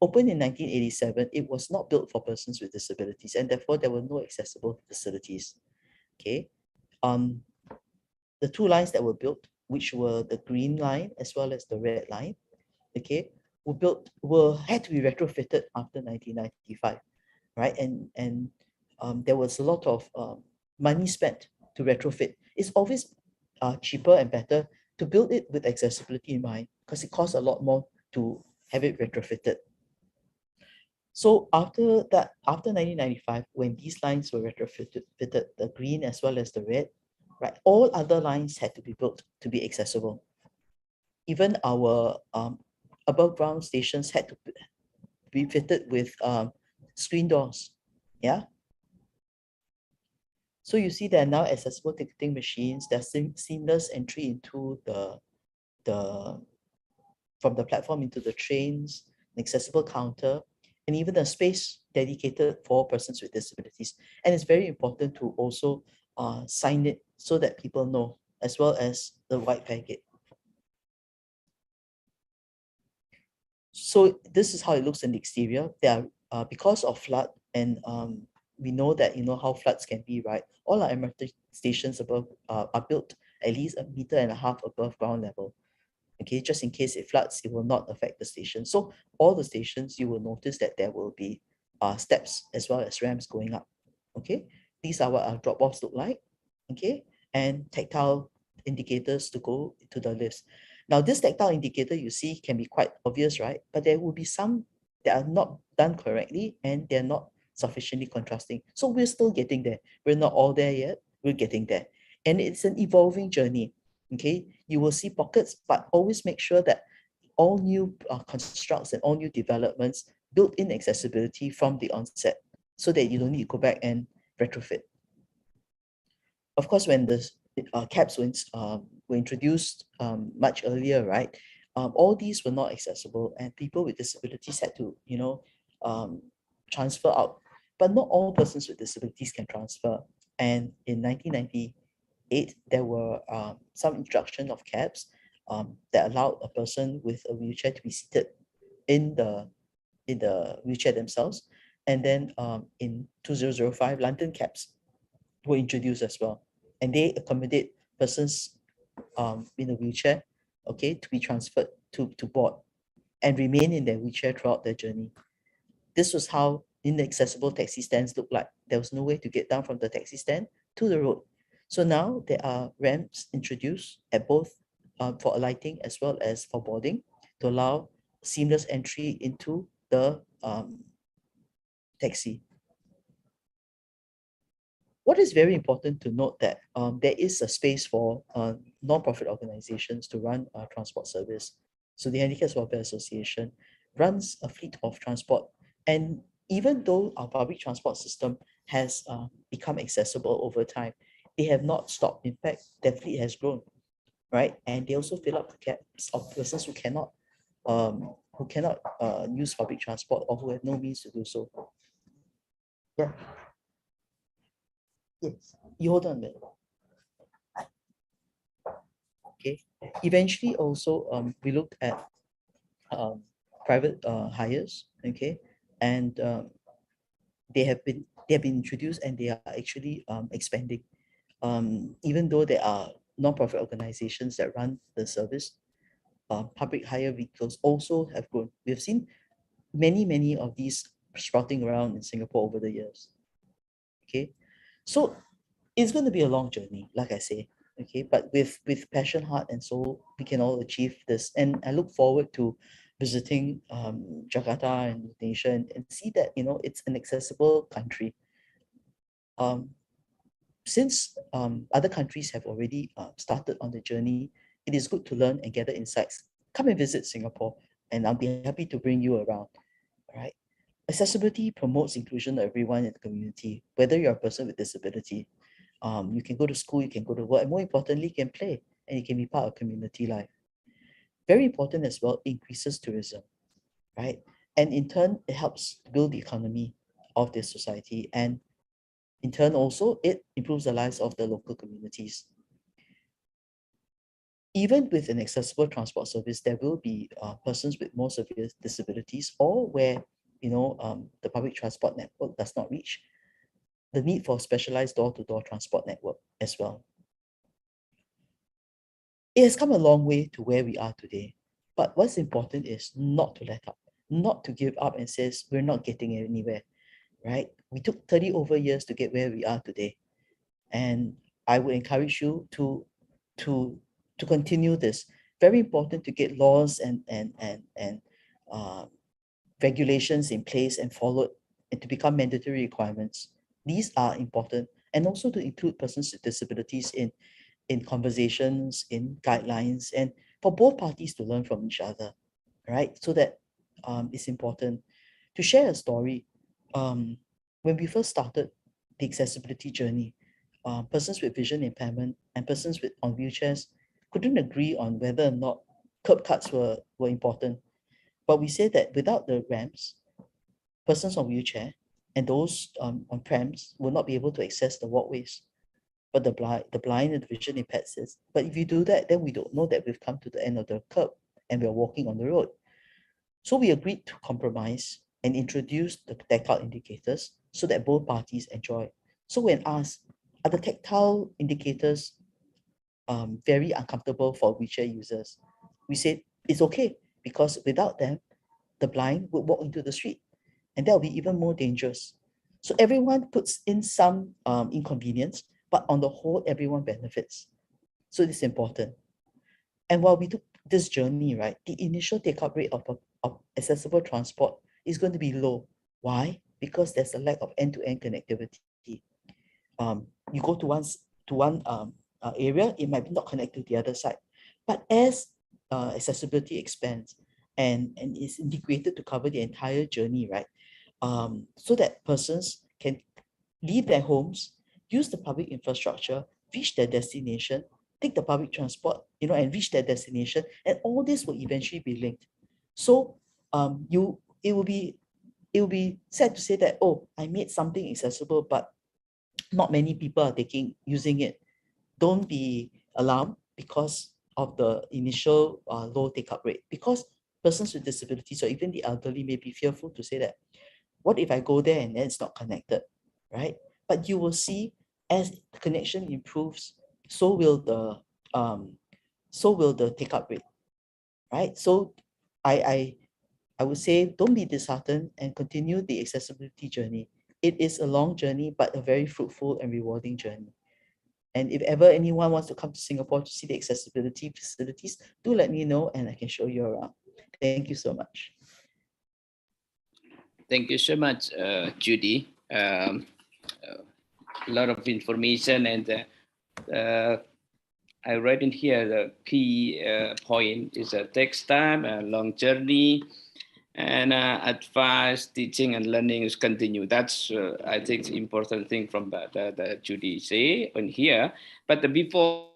Opened in 1987, it was not built for persons with disabilities, and therefore there were no accessible facilities. Okay, the two lines that were built, which were the green line as well as the red line, okay, had to be retrofitted after 1995, right? And there was a lot of money spent to retrofit. It's always cheaper and better to build it with accessibility in mind, because it costs a lot more to have it retrofitted. So after 1995, when these lines were retrofitted, the green as well as the red, right, all other lines had to be built to be accessible. Even our above ground stations had to be fitted with screen doors. Yeah. So you see there are now accessible ticketing machines. There's seamless entry into from the platform into the trains, an accessible counter, and even a space dedicated for persons with disabilities. And it's very important to also sign it so that people know, as well as the white packet. So this is how it looks in the exterior. There are, because of flood and we know that, how floods can be, right? All our MRT stations above are built at least 1.5 meters above ground level. Okay, just in case it floods, it will not affect the station. So all the stations, you will notice that there will be steps as well as ramps going up. Okay, these are what our drop-offs look like. Okay, and tactile indicators to go to the lifts. Now, this tactile indicator you see can be quite obvious, right? But there will be some that are not done correctly and they're not sufficiently contrasting. So we're still getting there. We're not all there yet. We're getting there. And it's an evolving journey. Okay, you will see pockets, but always make sure that all new constructs and all new developments build in accessibility from the onset so that you don't need to go back and retrofit. Of course, when the caps were introduced much earlier, right? All these were not accessible and people with disabilities had to, transfer out. But not all persons with disabilities can transfer. And in 1998, there were some introduction of cabs that allowed a person with a wheelchair to be seated in the wheelchair themselves. And then in 2005, London cabs were introduced as well. And they accommodate persons in a wheelchair, okay, to be transferred to board and remain in their wheelchair throughout their journey. This was how inaccessible taxi stands looked like. There was no way to get down from the taxi stand to the road. So now there are ramps introduced at both for alighting as well as for boarding to allow seamless entry into the taxi. What is very important to note that there is a space for non-profit organizations to run a transport service. So the Handicapped Welfare Association runs a fleet of transport. And even though our public transport system has become accessible over time, they have not stopped. In fact, their fleet has grown, right? And they also fill up the gaps of persons who cannot use public transport or who have no means to do so. Yeah. Yes, you hold on a minute. Okay. Eventually, also, we looked at private hires. Okay, and they have been introduced and they are actually expanding. Even though there are non-profit organizations that run the service, public hire vehicles also have grown. We have seen many of these sprouting around in Singapore over the years. Okay. So it's going to be a long journey, like I say, okay, but with passion, heart, and soul, we can all achieve this. And I look forward to visiting Jakarta and Indonesia and see that, it's an accessible country. Since other countries have already started on the journey, it is good to learn and gather insights. Come and visit Singapore, and I'll be happy to bring you around. All right. Accessibility promotes inclusion of everyone in the community, whether you're a person with disability. You can go to school, you can go to work, and more importantly, you can play and you can be part of community life. Very important as well, increases tourism, right? And in turn, it helps build the economy of this society. And in turn, also, it improves the lives of the local communities. Even with an accessible transport service, there will be persons with more severe disabilities or where the public transport network does not reach, the need for specialized door-to-door transport network as well. It has come a long way to where we are today, but what's important is not to let up, not to give up and says we're not getting anywhere, right? We took 30 over years to get where we are today, and I would encourage you to continue this. Very important to get laws and regulations in place and followed and to become mandatory requirements. These are important, and also to include persons with disabilities in conversations, in guidelines, and for both parties to learn from each other, right? So that it's important. To share a story, when we first started the accessibility journey, persons with vision impairment and persons on wheelchairs couldn't agree on whether or not curb cuts were important. But we said that without the ramps, persons on wheelchair and those on prams will not be able to access the walkways. But the blind and the vision impaired says, but if you do that, then we don't know that we've come to the end of the curb and we're walking on the road. So we agreed to compromise and introduce the tactile indicators so that both parties enjoy. So when asked, are the tactile indicators very uncomfortable for wheelchair users? We said it's okay, because without them, the blind would walk into the street, and that will be even more dangerous. So everyone puts in some inconvenience, but on the whole, everyone benefits. So it's important. And while we took this journey, right, the initial take-up rate of accessible transport is going to be low. Why? Because there's a lack of end-to-end connectivity. You go to one area, it might not connect to the other side. But as accessibility expands and is integrated to cover the entire journey, right, so that persons can leave their homes, use the public infrastructure, reach their destination, take the public transport, and reach their destination, and all this will eventually be linked. So it will be sad to say that, oh, I made something accessible, but not many people are using it. Don't be alarmed because of the initial low take-up rate, because persons with disabilities or even the elderly may be fearful to say that, what if I go there and then it's not connected, right? But you will see, as the connection improves, so will the take-up rate, right? So I would say, don't be disheartened and continue the accessibility journey. It is a long journey, but a very fruitful and rewarding journey. And if ever anyone wants to come to Singapore to see the accessibility facilities, do let me know and I can show you around. Thank you so much. Thank you so much, Judy. A lot of information, and I read in here the key point is a takes time, a long journey, and advice, teaching, and learning is continue. That's I think the important thing from the Judy say on here. But before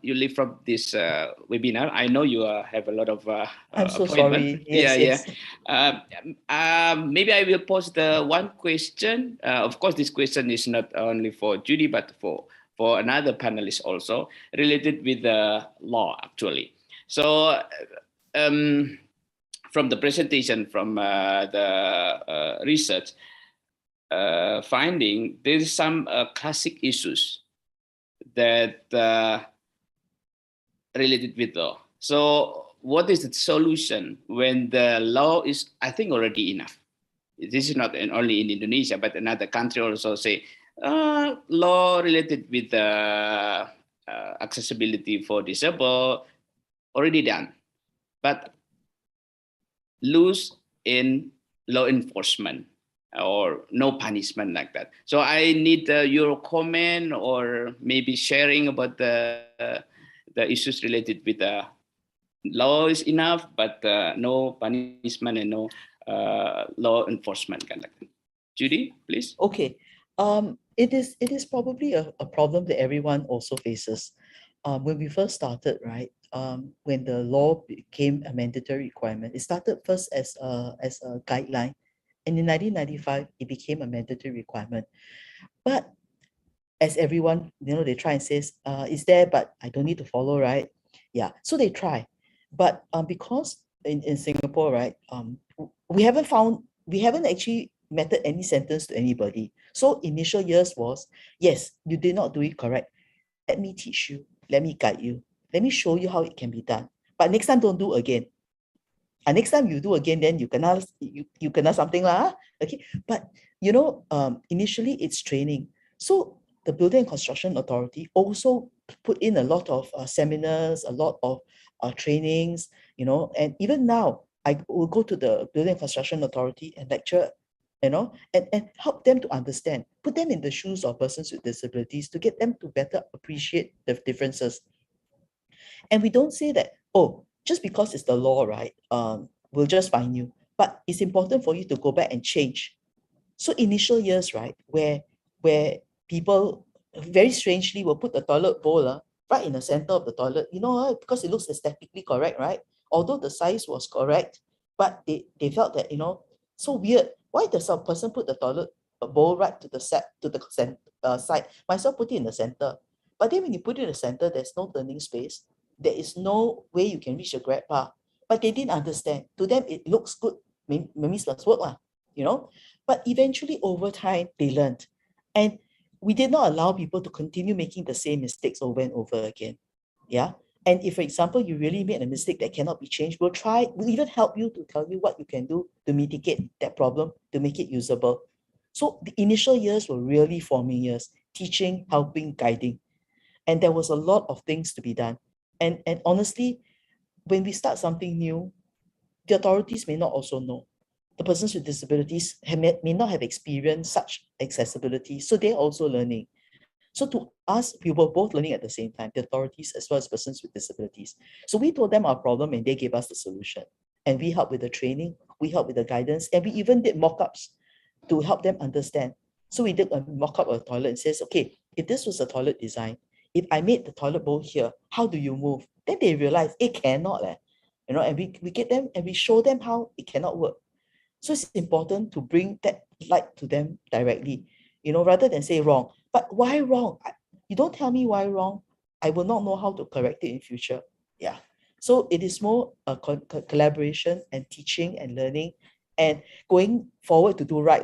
you leave from this webinar, I know you have a lot of I'm so appointment. sorry. Yes, Maybe I will pose the one question. Of course, this question is not only for Judy, but for another panelist also, related with the law actually. So from the presentation, from the research finding, there is some classic issues that related with law. So what is the solution when the law is, I think, already enough? This is not only in Indonesia, but another country also say, law related with accessibility for disabled already done, but lose in law enforcement or no punishment like that. So I need your comment or maybe sharing about the issues related with the law is enough, but no punishment and no law enforcement kind of thing. Judy, please. Okay. It is probably a problem that everyone also faces. When we first started, right? When the law became a mandatory requirement, it started first as a guideline, and in 1995 it became a mandatory requirement. But as everyone, they try and says, it's there, but I don't need to follow, right? Yeah, so they try, but because in Singapore, right, we haven't actually meted any sentence to anybody. So initial years was, yes, you did not do it correct. Let me teach you. Let me guide you. Let me show you how it can be done. But next time, don't do again. And next time you do again, then you cannot something lah. Okay. But initially it's training. So the Building and Construction Authority also put in a lot of seminars, a lot of trainings, and even now I will go to the Building and Construction Authority and lecture, and help them to understand, put them in the shoes of persons with disabilities to get them to better appreciate the differences. And we don't say that, oh, just because it's the law, right, we'll just fine you. But it's important for you to go back and change. So initial years, right, where people very strangely will put the toilet bowl right in the center of the toilet, because it looks aesthetically correct, right? Although the size was correct, but they felt that, so weird. Why does some person put the toilet bowl right to the side? Might as well put it in the center. But then when you put it in the center, there's no turning space. There is no way you can reach a grab bar. But they didn't understand. To them, it looks good. Maybe must work. you know. But eventually over time, they learned. And we did not allow people to continue making the same mistakes over and over again. Yeah. And if, for example, you really made a mistake that cannot be changed, we'll even help you to tell you what you can do to mitigate that problem, to make it usable. So the initial years were really forming years, teaching, helping, guiding. And there was a lot of things to be done. And honestly, when we start something new, the authorities may not also know. The persons with disabilities may not have experienced such accessibility, so they're also learning. So to us, we were both learning at the same time, the authorities as well as persons with disabilities. So we told them our problem and they gave us the solution. And we helped with the training, we helped with the guidance, and we even did mock-ups to help them understand. So we did a mock-up of a toilet and says, okay, if this was a toilet design, if I made the toilet bowl here, how do you move? Then they realize it cannot, you know, and we get them and we show them how it cannot work. So it's important to bring that light to them directly, you know, rather than say wrong. But why wrong? You don't tell me why wrong. I will not know how to correct it in future. Yeah. So it is more a collaboration and teaching and learning and going forward to do right.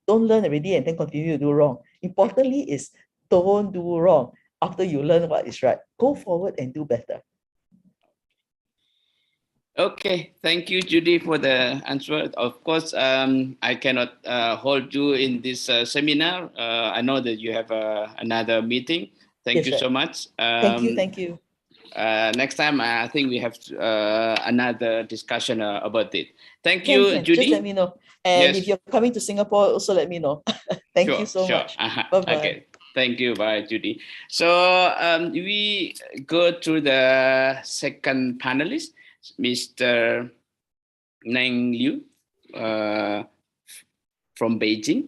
Don't learn already and then continue to do wrong. Importantly is don't do wrong after you learn what is right. Go forward and do better. Okay, thank you, Judy, for the answer. Of course, I cannot hold you in this seminar. I know that you have another meeting. Thank Yes, you right. so much. Thank you. Next time, I think we have another discussion about it. Thank you, Judy. Just let me know. And Yes. if you're coming to Singapore, also let me know. Thank you so much. Bye-bye. Okay. Thank you. Bye, Judy. So we go to the second panelist, Mr. Neng Liu from Beijing.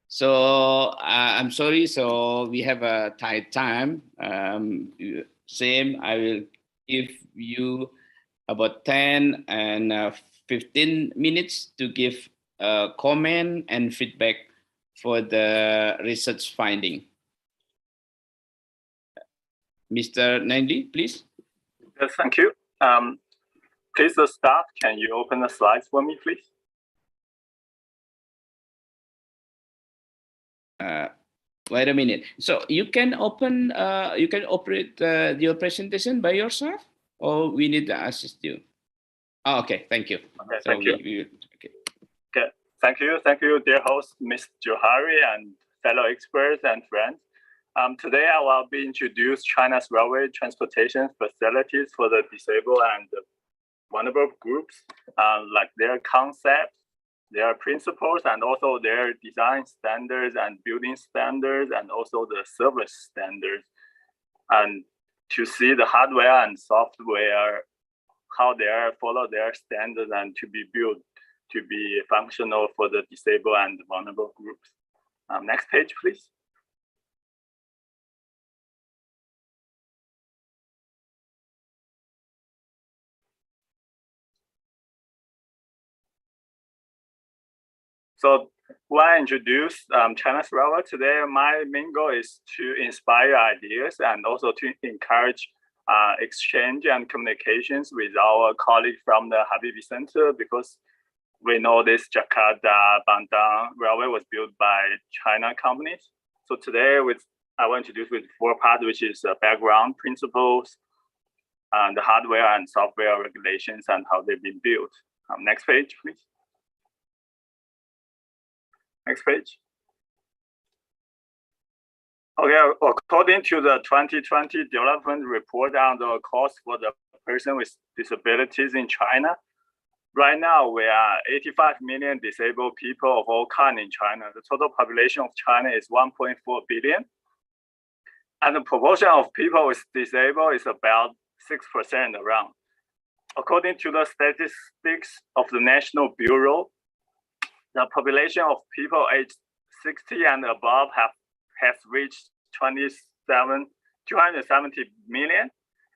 So I'm sorry. So we have a tight time. Same, I will give you about 10 and 15 minutes to give a comment and feedback for the research finding. Mr. Nandi, please. Yes, thank you. Please, the staff, can you open the slides for me, please? Wait a minute. So you can open, you can operate your presentation by yourself, or we need to assist you? Oh, okay, thank you. Okay, so thank you. Okay. Okay, thank you, dear host, Ms. Johari, and fellow experts and friends. Today, I will be introduce China's railway transportation facilities for the disabled and the vulnerable groups, like their concepts, their principles, and also their design standards and building standards, and also the service standards, and to see the hardware and software, how they follow their standards and to be built to be functional for the disabled and vulnerable groups. Next page, please. So when I introduce China's railway today, my main goal is to inspire ideas and also to encourage exchange and communications with our colleagues from the Habibie Center, because we know this Jakarta-Bandung railway was built by China companies. So today I want to introduce with 4 parts, which is background principles, and the hardware and software regulations and how they've been built. Next page, please. Next page. Okay, according to the 2020 development report on the cost for the person with disabilities in China, right now we are 85 million disabled people of all kinds in China. The total population of China is 1.4 billion. And the proportion of people with disabled is about 6% around. According to the statistics of the National Bureau, the population of people aged 60 and above has reached 270 million,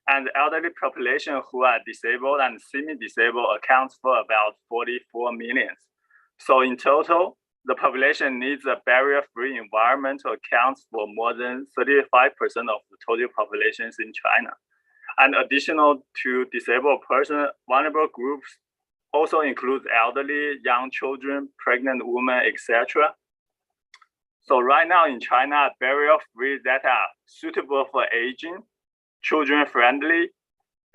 and the elderly population who are disabled and semi-disabled accounts for about 44 million. So in total, the population needs a barrier-free environment to account for more than 35% of the total populations in China. And additional to disabled persons, vulnerable groups also includes elderly, young children, pregnant women, etc. So right now in China, barrier-free that are suitable for aging, children-friendly,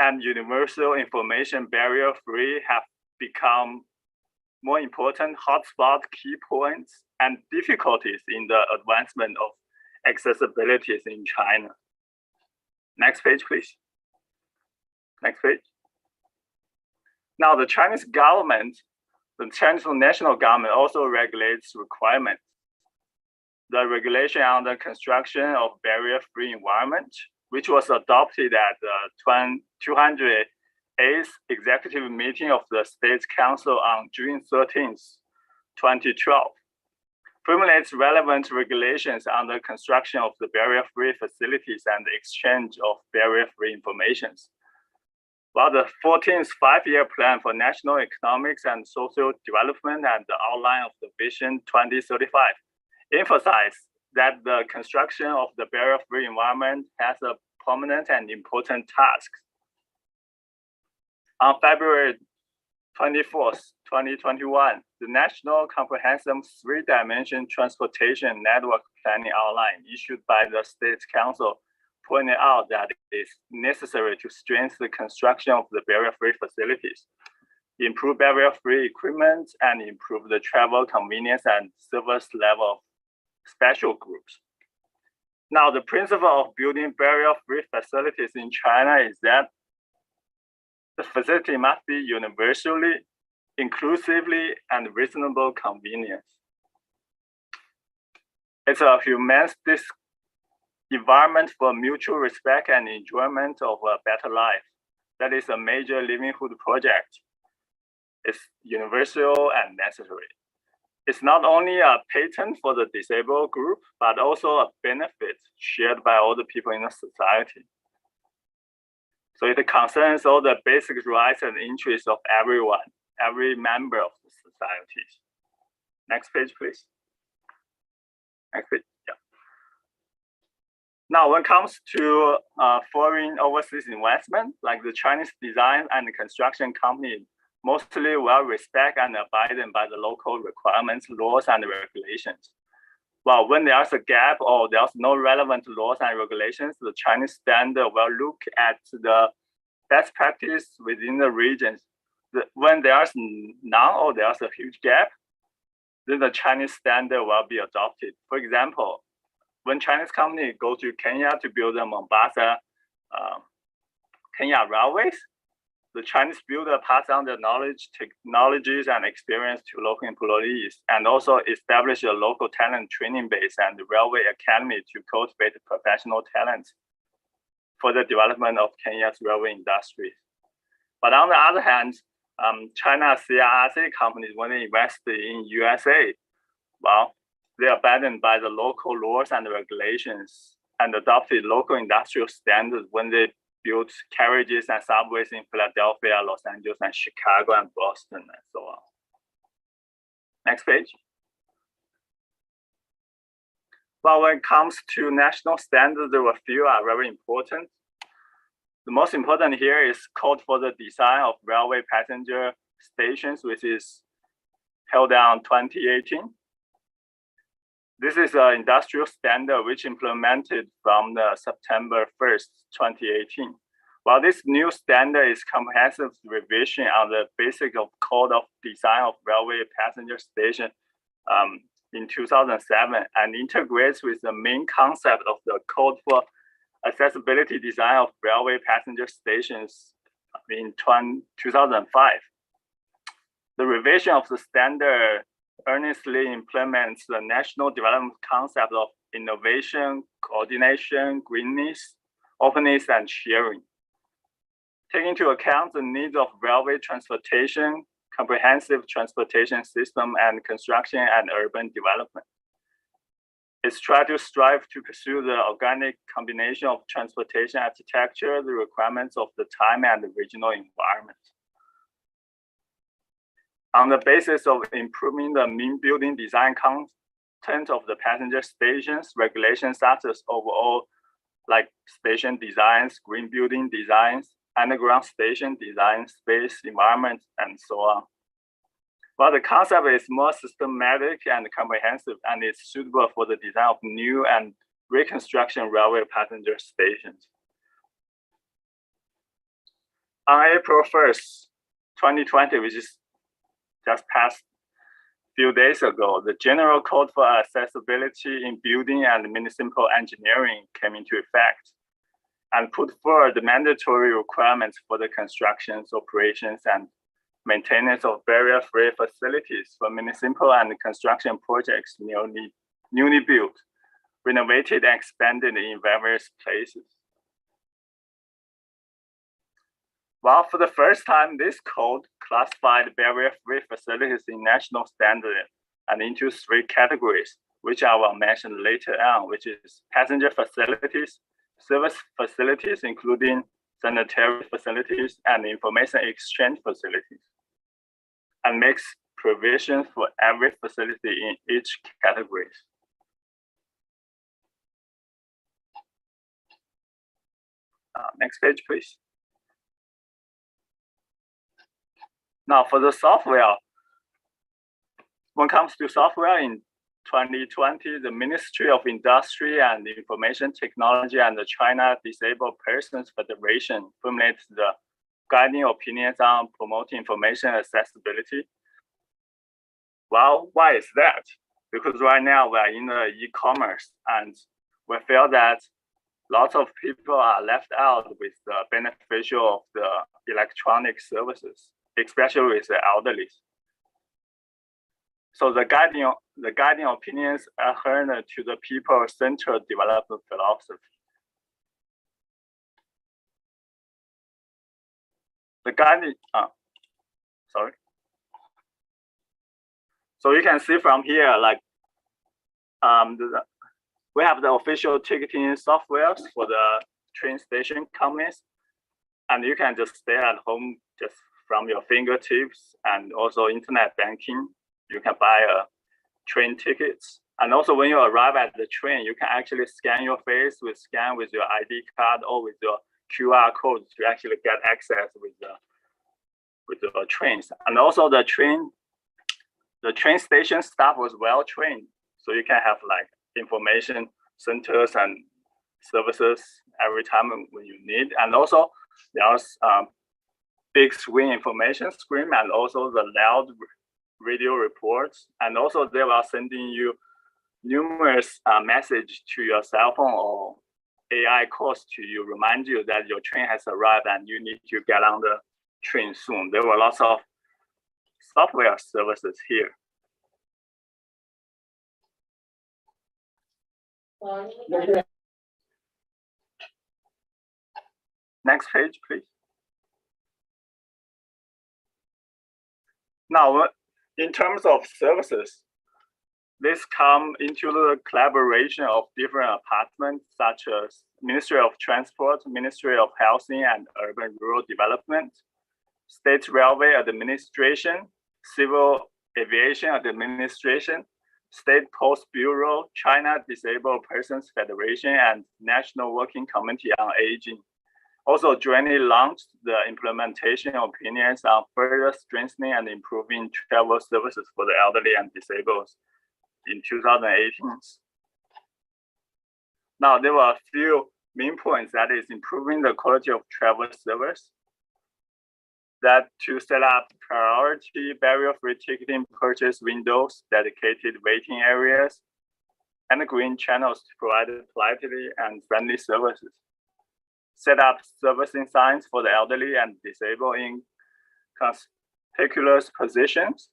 and universal information barrier-free have become more important hotspot key points and difficulties in the advancement of accessibilities in China. Next page, please. Next page. Now, the Chinese government, the Chinese national government also regulates requirements. The regulation on the construction of barrier-free environment, which was adopted at the 208th Executive Meeting of the States Council on June 13th, 2012, formulates relevant regulations on the construction of the barrier-free facilities and the exchange of barrier-free information. While the 14th five-year plan for national economics and social development and the outline of the Vision 2035 emphasize that the construction of the barrier-free environment has a prominent and important task. On February 24th, 2021, the National Comprehensive Three-Dimension Transportation Network Planning Outline issued by the States Council pointed out that it is necessary to strengthen the construction of the barrier-free facilities, improve barrier-free equipment, and improve the travel convenience and service level of special groups. Now, the principle of building barrier-free facilities in China is that the facility must be universally, inclusively, and reasonable convenience. It's a humanistic environment for mutual respect and enjoyment of a better life. That is a major livelihood project. It's universal and necessary. It's not only a patent for the disabled group, but also a benefit shared by all the people in the society. So it concerns all the basic rights and interests of everyone, every member of the society. Next page, please. Next page, yeah. Now, when it comes to foreign overseas investment, like the Chinese design and construction company mostly well respect and abided by the local requirements, laws, and regulations. Well, when there's a gap or there's no relevant laws and regulations, the Chinese standard will look at the best practice within the regions. When there's none or there's a huge gap, then the Chinese standard will be adopted. For example, when Chinese companies go to Kenya to build the Mombasa Kenya railways, the Chinese builder pass on their knowledge, technologies, and experience to local employees, and also establish a local talent training base and railway academy to cultivate professional talents for the development of Kenya's railway industry. But on the other hand, China's CRRC companies, when they invest in USA, well, they are abandoned by the local laws and regulations and adopted local industrial standards when they built carriages and subways in Philadelphia, Los Angeles, and Chicago, and Boston, and so on. Next page. Well, when it comes to national standards, there were a few are very important. The most important here is code for the design of railway passenger stations, which is held down 2018. This is an industrial standard which implemented from the September 1st, 2018. While this new standard is comprehensive revision on the basic of code of design of railway passenger station in 2007 and integrates with the main concept of the code for accessibility design of railway passenger stations in 2005. The revision of the standard earnestly implements the national development concept of innovation, coordination, greenness, openness, and sharing. Taking into account the needs of railway transportation, comprehensive transportation system, and construction and urban development. It's try to strive to pursue the organic combination of transportation architecture, the requirements of the time and the regional environment. On the basis of improving the mean building design content of the passenger stations, regulations such as overall like station designs, green building designs, underground station design, space, environment, and so on. Well, the concept is more systematic and comprehensive, and is suitable for the design of new and reconstruction railway passenger stations. On April 1st, 2020, which is just past few days ago, the General Code for Accessibility in Building and Municipal Engineering came into effect and put forward the mandatory requirements for the constructions, operations, and maintenance of barrier-free facilities for municipal and construction projects newly built, renovated, and expanded in various places. Well, for the first time, this code classified barrier-free facilities in national standard and into 3 categories, which I will mention later on, which is passenger facilities, service facilities, including sanitary facilities, and information exchange facilities, and makes provisions for every facility in each category. Next page, please. Now, for the software, when it comes to software in 2020, the Ministry of Industry and Information Technology and the China Disabled Persons Federation formulated the guiding opinions on promoting information accessibility. Well, why is that? Because right now we are in the e-commerce, and we feel that lots of people are left out with the beneficial of the electronic services, especially with the elderly. So the guiding opinions adhere to the people-centered development philosophy. The guiding, sorry. So you can see from here, like, we have the official ticketing softwares for the train station companies, and you can just stay at home just from your fingertips, and also internet banking. You can buy train tickets. And also when you arrive at the train, you can actually scan your face with your ID card or with your QR code to actually get access with the trains. And also the train station staff was well trained. So you can have like information centers and services every time when you need. And also there's big screen information screen, and also the loud radio reports. And also they are sending you numerous messages to your cell phone or AI calls to you, remind you that your train has arrived and you need to get on the train soon. There were lots of software services here. Next page, please. Now, in terms of services, this come into the collaboration of different departments such as Ministry of Transport, Ministry of Housing and Urban Rural Development, State Railway Administration, Civil Aviation Administration, State Post Bureau, China Disabled Persons Federation, and National Working Committee on Aging. Also jointly launched the implementation opinions on further strengthening and improving travel services for the elderly and disabled in 2018. Now, there were a few main points, that is improving the quality of travel service, that to set up priority barrier-free ticketing purchase windows, dedicated waiting areas, and green channels to provide politely and friendly services. Set up servicing signs for the elderly and disabled in conspicuous positions.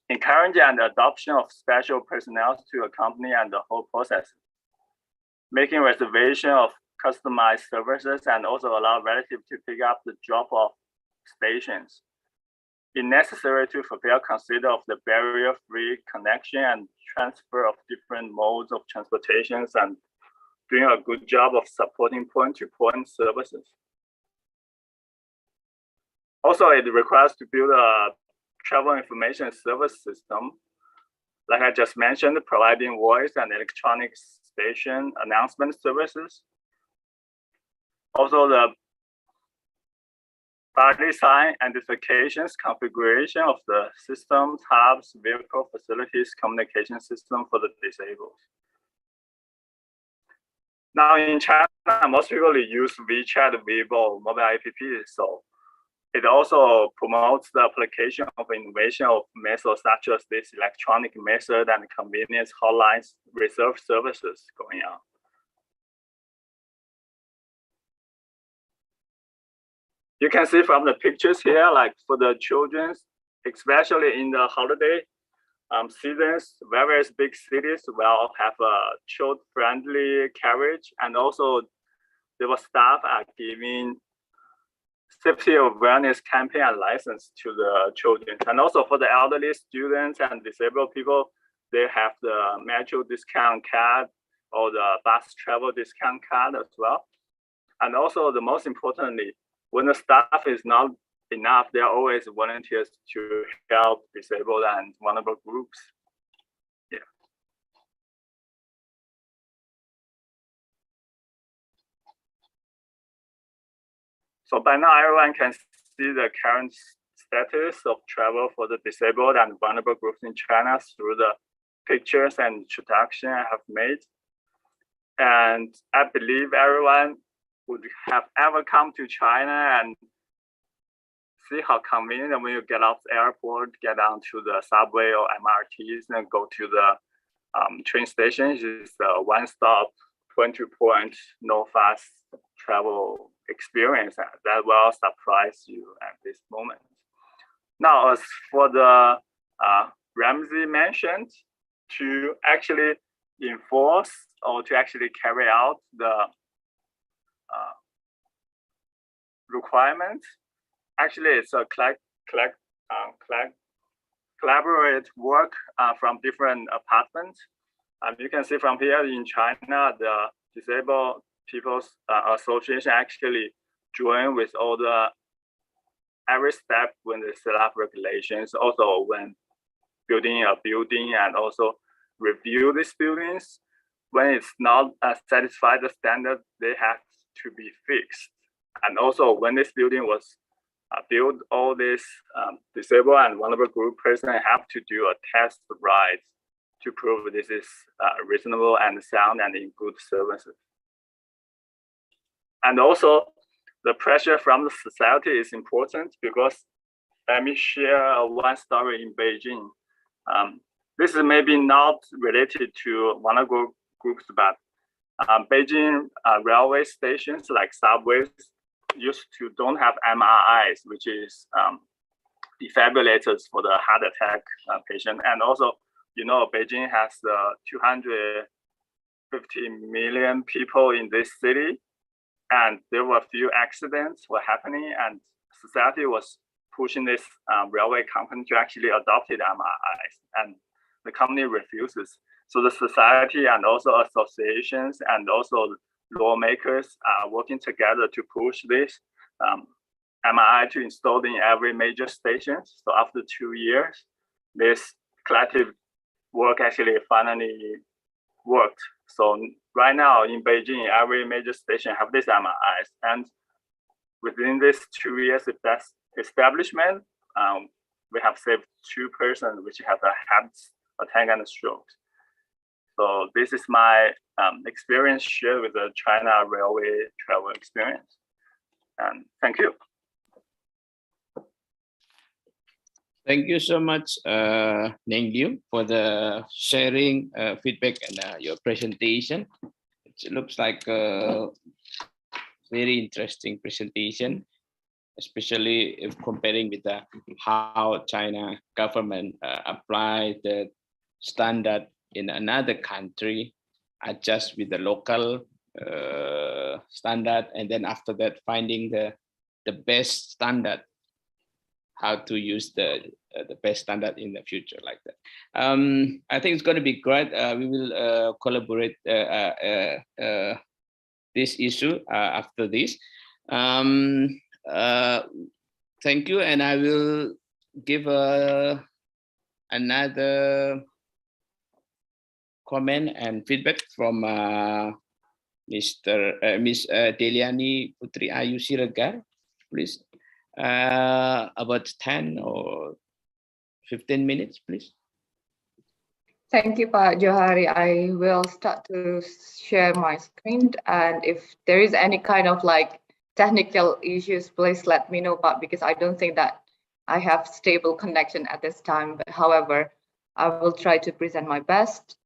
Encourage and adoption of special personnel to accompany and the whole process. Making reservation of customized services and also allow relatives to pick up the drop-off stations. If necessary to fulfill, consider of the barrier-free connection and transfer of different modes of transportations, and doing a good job of supporting point-to-point services. Also, it requires to build a travel information service system. Like I just mentioned, providing voice and electronic station announcement services. Also, the by design, identifications, configuration of the systems, hubs, vehicle facilities, communication system for the disabled. Now in China, most people use WeChat, Weibo, mobile app. So it also promotes the application of innovation of methods such as this electronic method and convenience hotlines, reserve services going on. You can see from the pictures here, like for the children, especially in the holiday seasons, various big cities will have a child-friendly carriage, and also their staff are giving safety awareness campaign and license to the children. And also for the elderly students and disabled people, they have the metro discount card or the bus travel discount card as well. And also the most importantly, when the staff is not enough, there are always volunteers to help disabled and vulnerable groups. Yeah. So by now, everyone can see the current status of travel for the disabled and vulnerable groups in China through the pictures and introduction I have made. And I believe everyone would have ever come to China and see how convenient when you get off the airport, get down to the subway or MRTs and go to the train station. It's a one-stop, point-to-point, no-fuss travel experience that will surprise you at this moment. Now, as for the Ramsey mentioned, to actually enforce or to actually carry out the requirements, actually it's a collaborate work from different departments. You can see from here in China, the Disabled People's Association actually join with all the every step when they set up regulations, also when building a building, and also review these buildings. When it's not satisfied the standard, they have to be fixed. And also when this building was built, all these disabled and vulnerable group persons have to do a test ride to prove this is reasonable and sound and in good services. And also the pressure from the society is important, because let me share one story in Beijing. This is maybe not related to vulnerable groups, but Beijing railway stations like subways used to don't have MRIs, which is defibrillators for the heart attack patient. And also, you know, Beijing has 250 million people in this city, and there were a few accidents were happening, and society was pushing this railway company to actually adopt MRIs, and the company refuses. So the society and also associations and also lawmakers are working together to push this MRI to install in every major station. So after 2 years, this collective work actually finally worked. So right now in Beijing, every major station have this MRIs, and within this 2 years of that establishment, we have saved 2 persons which have a heart attack and a stroke. So this is my experience shared with the China railway travel experience. And thank you. Thank you so much, Neng Liu, for the sharing feedback and your presentation. It looks like a very interesting presentation, especially if comparing with how China government apply the standard in another country, adjust with the local standard, and then after that finding the best standard, how to use the best standard in the future, like that. I think it's going to be great. We will collaborate this issue after this. Thank you, and I will give another comment and feedback from Miss Deliani Putri Ayu Siregar, please. About 10 or 15 minutes, please. Thank you, Pak Johari. I will start to share my screen, and if there is any kind of like technical issues, please let me know, Pak, because I don't think that I have stable connection at this time. But however, I will try to present my best.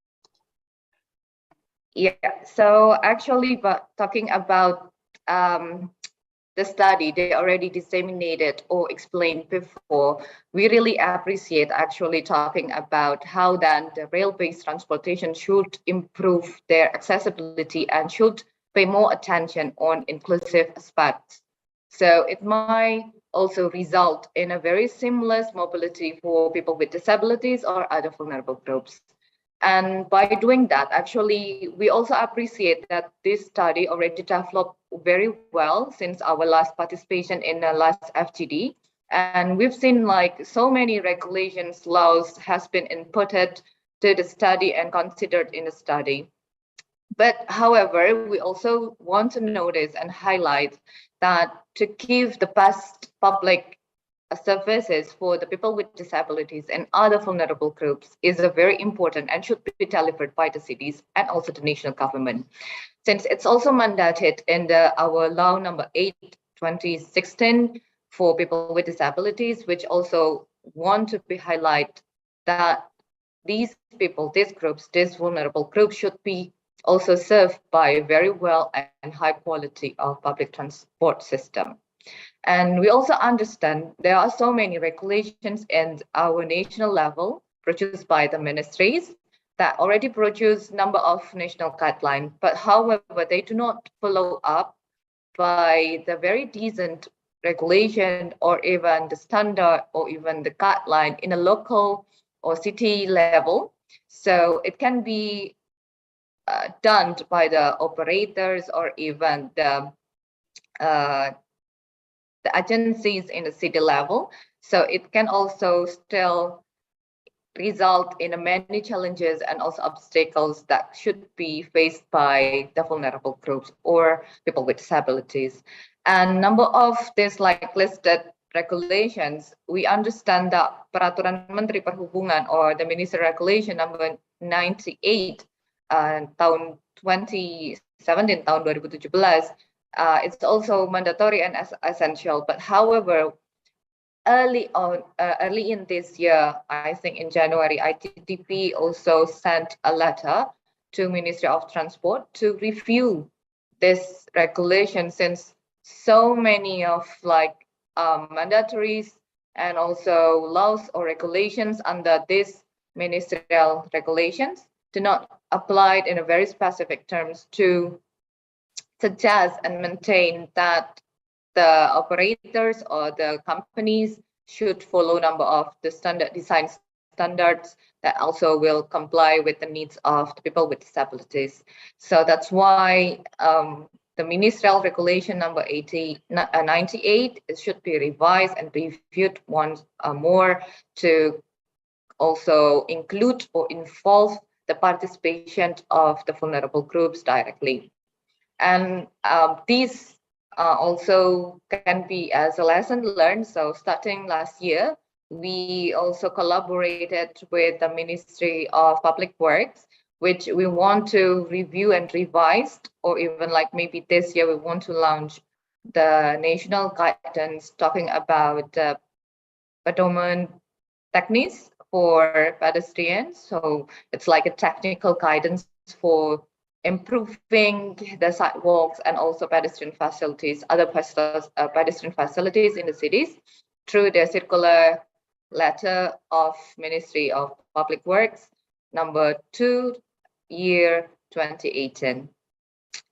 Yeah, so actually, but talking about the study they already disseminated or explained before, we really appreciate actually talking about how then the rail-based transportation should improve their accessibility and should pay more attention on inclusive aspects. So it might also result in a very seamless mobility for people with disabilities or other vulnerable groups. And by doing that, actually, we also appreciate that this study already developed very well since our last participation in the last FGD. And we've seen like so many regulations, laws has been inputted to the study and considered in the study. But however, we also want to notice and highlight that to give the best public services for the people with disabilities and other vulnerable groups is a very important and should be delivered by the cities and also the national government, since it's also mandated in our law number 8/2016 for people with disabilities, which also want to be highlight that these people, these groups, these vulnerable groups should be also served by a very well and high quality of public transport system. And we also understand there are so many regulations in our national level produced by the ministries that already produce number of national guidelines, but however, they do not follow up by the very decent regulation or even the standard or even the guideline in a local or city level. So it can be done by the operators or even the agencies in the city level. So it can also still result in many challenges and also obstacles that should be faced by the vulnerable groups or people with disabilities. And number of these like listed regulations, we understand that Peraturan Menteri Perhubungan or the Ministry Regulation number 98 tahun 2017 tahun 2017, it's also mandatory and essential. But however, early in this year, I think in January, ITTP also sent a letter to Ministry of Transport to review this regulation, since so many of like mandatories and also laws or regulations under these ministerial regulations do not apply in a very specific terms to suggest and maintain that the operators or the companies should follow number of the standard design standards that also will comply with the needs of the people with disabilities. So that's why the ministerial regulation number 98 should be revised and reviewed once more to also include or involve the participation of the vulnerable groups directly. And these also can be as a lesson learned. So starting last year, we also collaborated with the Ministry of Public Works, which we want to review and revise, or even like maybe this year we want to launch the national guidance talking about pedoman techniques for pedestrians. So it's like a technical guidance for improving the sidewalks and also pedestrian facilities, other pedestrian facilities in the cities through the circular letter of Ministry of Public Works number 2 year 2018.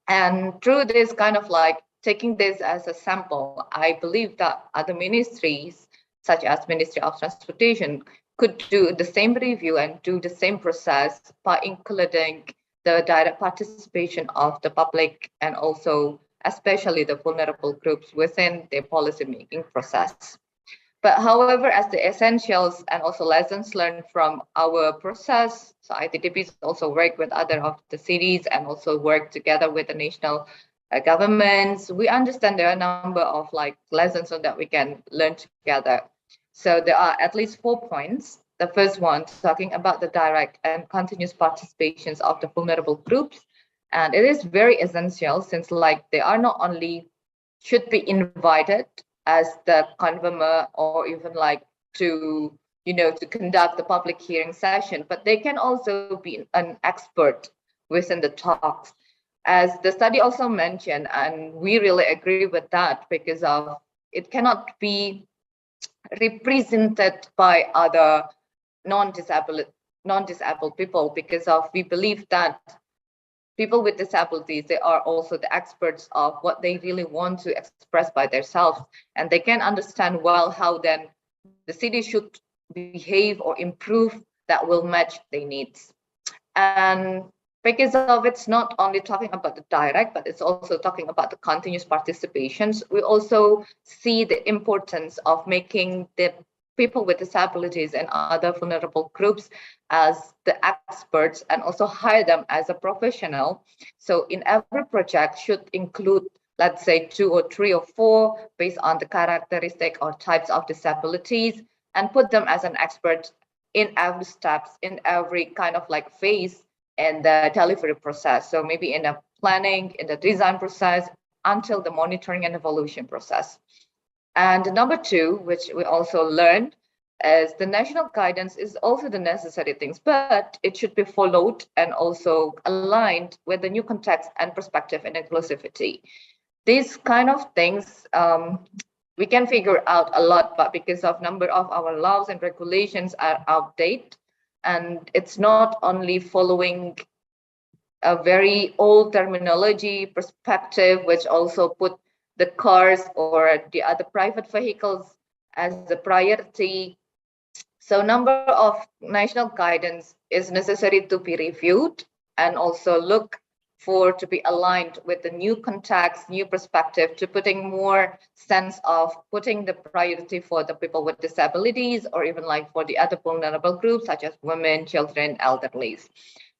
And through this kind of like taking this as a sample, I believe that other ministries such as Ministry of Transportation could do the same review and do the same process by including the direct participation of the public and also especially the vulnerable groups within the policy making process. But however, as the essentials and also lessons learned from our process, so ITTP also work with other of the cities and also work together with the national governments. We understand there are a number of like lessons so that we can learn together. So there are at least 4 points. The first one talking about the direct and continuous participations of the vulnerable groups. And it is very essential since like they are not only should be invited as the convener or even like to, to conduct the public hearing session, but they can also be an expert within the talks. As the study also mentioned, and we really agree with that because of it cannot be represented by other non-disabled people because of we believe that people with disabilities, they are also the experts of what they really want to express by themselves, and they can understand well how then the city should behave or improve that will match their needs. And because of it's not only talking about the direct, but it's also talking about the continuous participations. We also see the importance of making the people with disabilities and other vulnerable groups as the experts and also hire them as a professional. So in every project should include, let's say 2 or 3 or 4 based on the characteristic or types of disabilities and put them as an expert in every steps, in every kind of like phase in the delivery process. So maybe in the planning, in the design process, until the monitoring and evaluation process. And number 2, which we also learned, is the national guidance is also the necessary things, but it should be followed and also aligned with the new context and perspective and inclusivity. These kind of things we can figure out a lot, but because of number of our laws and regulations are outdated, and it's not only following a very old terminology perspective, which also put the cars or the other private vehicles as the priority. So number of national guidance is necessary to be reviewed and also look for to be aligned with the new context, new perspective, to putting more sense of putting the priority for the people with disabilities or even like for the other vulnerable groups such as women, children, elderly.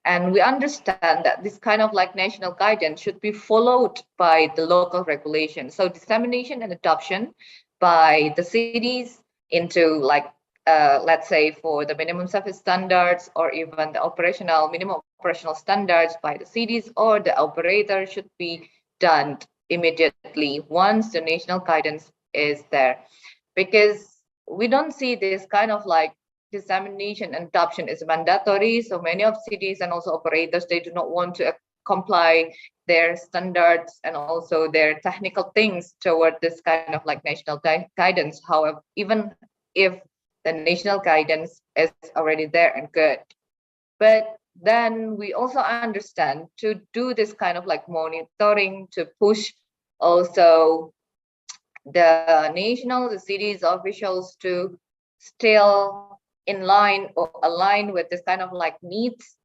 And we understand that this kind of like national guidance should be followed by the local regulations. So dissemination and adoption by the cities into like, let's say for the minimum service standards or even the minimum operational standards by the cities or the operator should be done immediately once the national guidance is there. Because we don't see this kind of like dissemination and adoption is mandatory. So many of cities and also operators, they do not want to comply their standards and also their technical things toward this kind of like national guidance. However, even if the national guidance is already there and good, but then we also understand to do this kind of like monitoring to push also the cities officials to still in line or align with this kind of like needs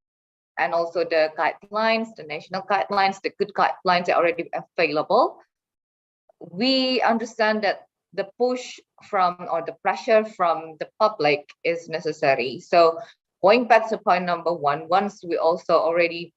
and also the guidelines, the national guidelines, the good guidelines are already available. We understand that the push from or the pressure from the public is necessary. So going back to point number 1, once we also already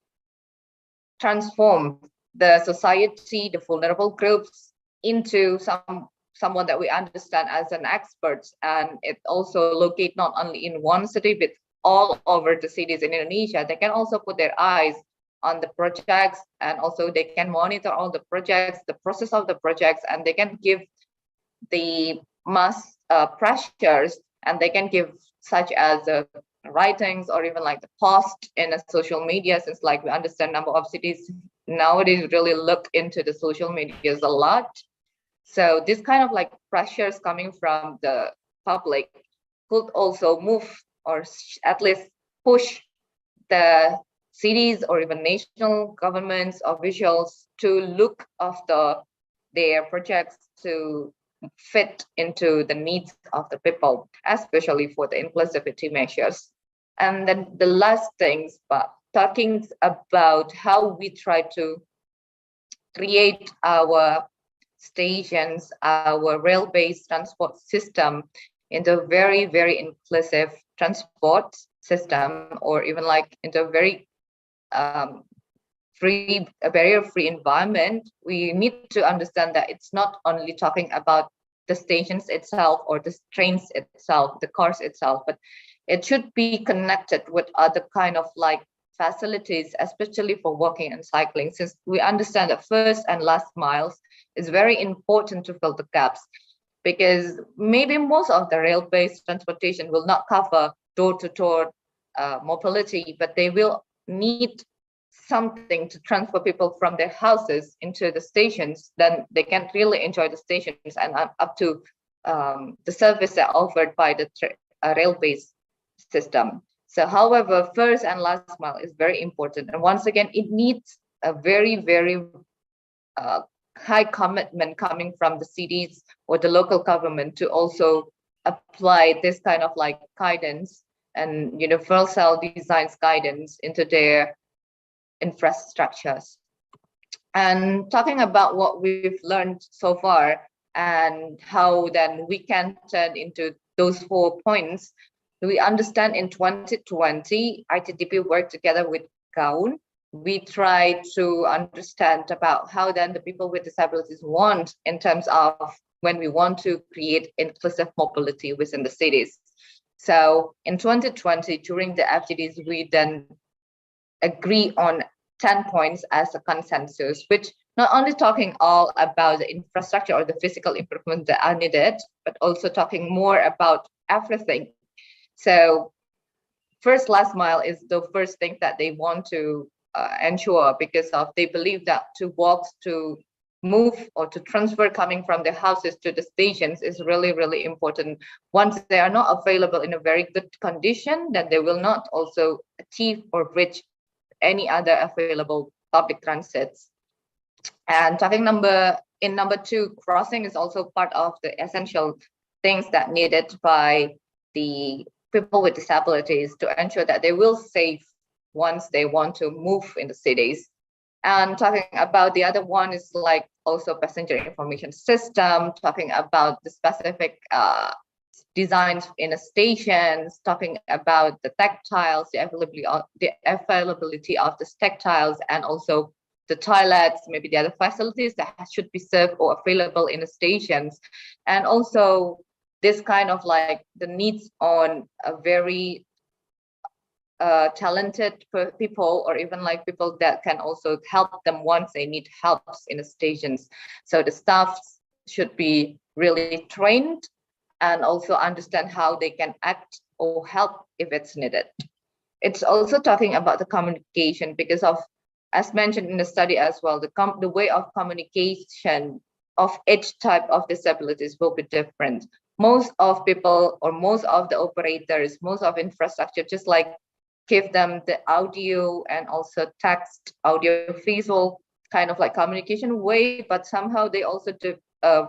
transform the society, the vulnerable groups into someone that we understand as an expert, and it also locate not only in one city but all over the cities in Indonesia, they can also put their eyes on the projects and also they can monitor all the projects, the process of the projects, and they can give the mass pressures and they can give such as writings or even like the post in a social media, since like we understand number of cities nowadays really look into the social medias a lot. So this kind of like pressures coming from the public could also move or at least push the cities or even national governments officials to look after their projects to fit into the needs of the people, especially for the inclusivity measures. And then the last things, but talking about how we try to create our stations, our rail-based transport system into a very, very inclusive transport system, or even like into a very barrier-free environment, we need to understand that it's not only talking about the stations itself or the trains itself, the cars itself, but it should be connected with other kind of like facilities, especially for walking and cycling, since we understand that first and last miles is very important to fill the gaps, because maybe most of the rail-based transportation will not cover door-to-door mobility, but they will need something to transfer people from their houses into the stations. Then they can really enjoy the stations and up to the service that offered by the rail-based system. So, however, first and last mile is very important. And once again, it needs a very, very high commitment coming from the cities or the local government to also apply this kind of like guidance and universal designs guidance into their infrastructures. And talking about what we've learned so far and how then we can turn into those 4 points, we understand in 2020, ITDP worked together with GAUN. We try to understand about how then the people with disabilities want in terms of when we want to create inclusive mobility within the cities. So in 2020, during the FGDs, we then agree on 10 points as a consensus, which not only talking all about the infrastructure or the physical improvements that are needed, but also talking more about everything. So first last mile is the first thing that they want to ensure, because of they believe that to walk, to move or to transfer coming from their houses to the stations is really, really important. Once they are not available in a very good condition, then they will not also achieve or reach any other available public transits. And talking number 2, crossing is also part of the essential things that needed by the people with disabilities to ensure that they will save once they want to move in the cities. And talking about the other one is like also passenger information system, talking about the specific designs in the stations, talking about the tactiles, the availability of the tactiles, and also the toilets, maybe the other facilities that should be served or available in the stations. And also this kind of like the needs on a very talented people, or even like people that can also help them once they need help in the stations. So the staff should be really trained and also understand how they can act or help if it's needed. It's also talking about the communication, because of, as mentioned in the study as well, the way of communication of each type of disabilities will be different. Most of people or most of the operators, most of infrastructure, just like give them the audio and also text, audio visual kind of like communication way, but somehow they also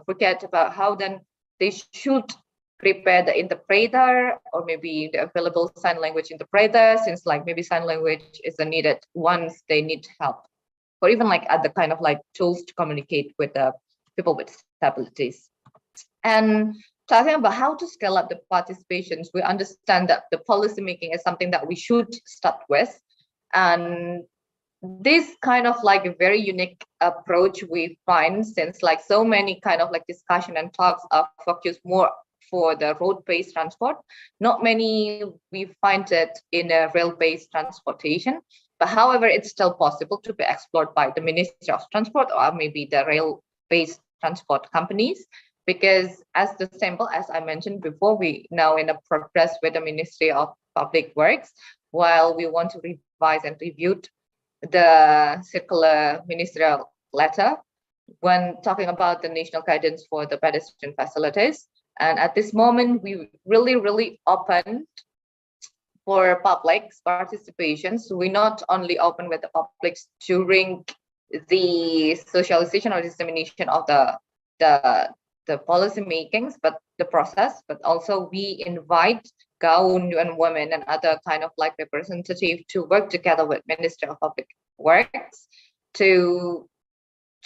forget about how then they should prepare the interpreter or maybe the available sign language interpreter, since like maybe sign language is needed once they need help, or even like other kind of like tools to communicate with the people with disabilities. And talking about how to scale up the participations, we understand that the policy making is something that we should start with. And this kind of like a very unique approach we find, since like so many kind of like discussion and talks are focused more for the road-based transport. Not many we find it in a rail-based transportation, but however, it's still possible to be explored by the Ministry of Transport or maybe the rail-based transport companies. Because as the sample, as I mentioned before, we now in a progress with the Ministry of Public Works, while we want to revise and review the circular ministerial letter when talking about the national guidance for the pedestrian facilities. And at this moment, we really open for public participations. We not only open with the public during the socialization or dissemination of the policy makings, but the process, but also we invite GAUN and women and other kind of like representative to work together with Ministry of Public Works to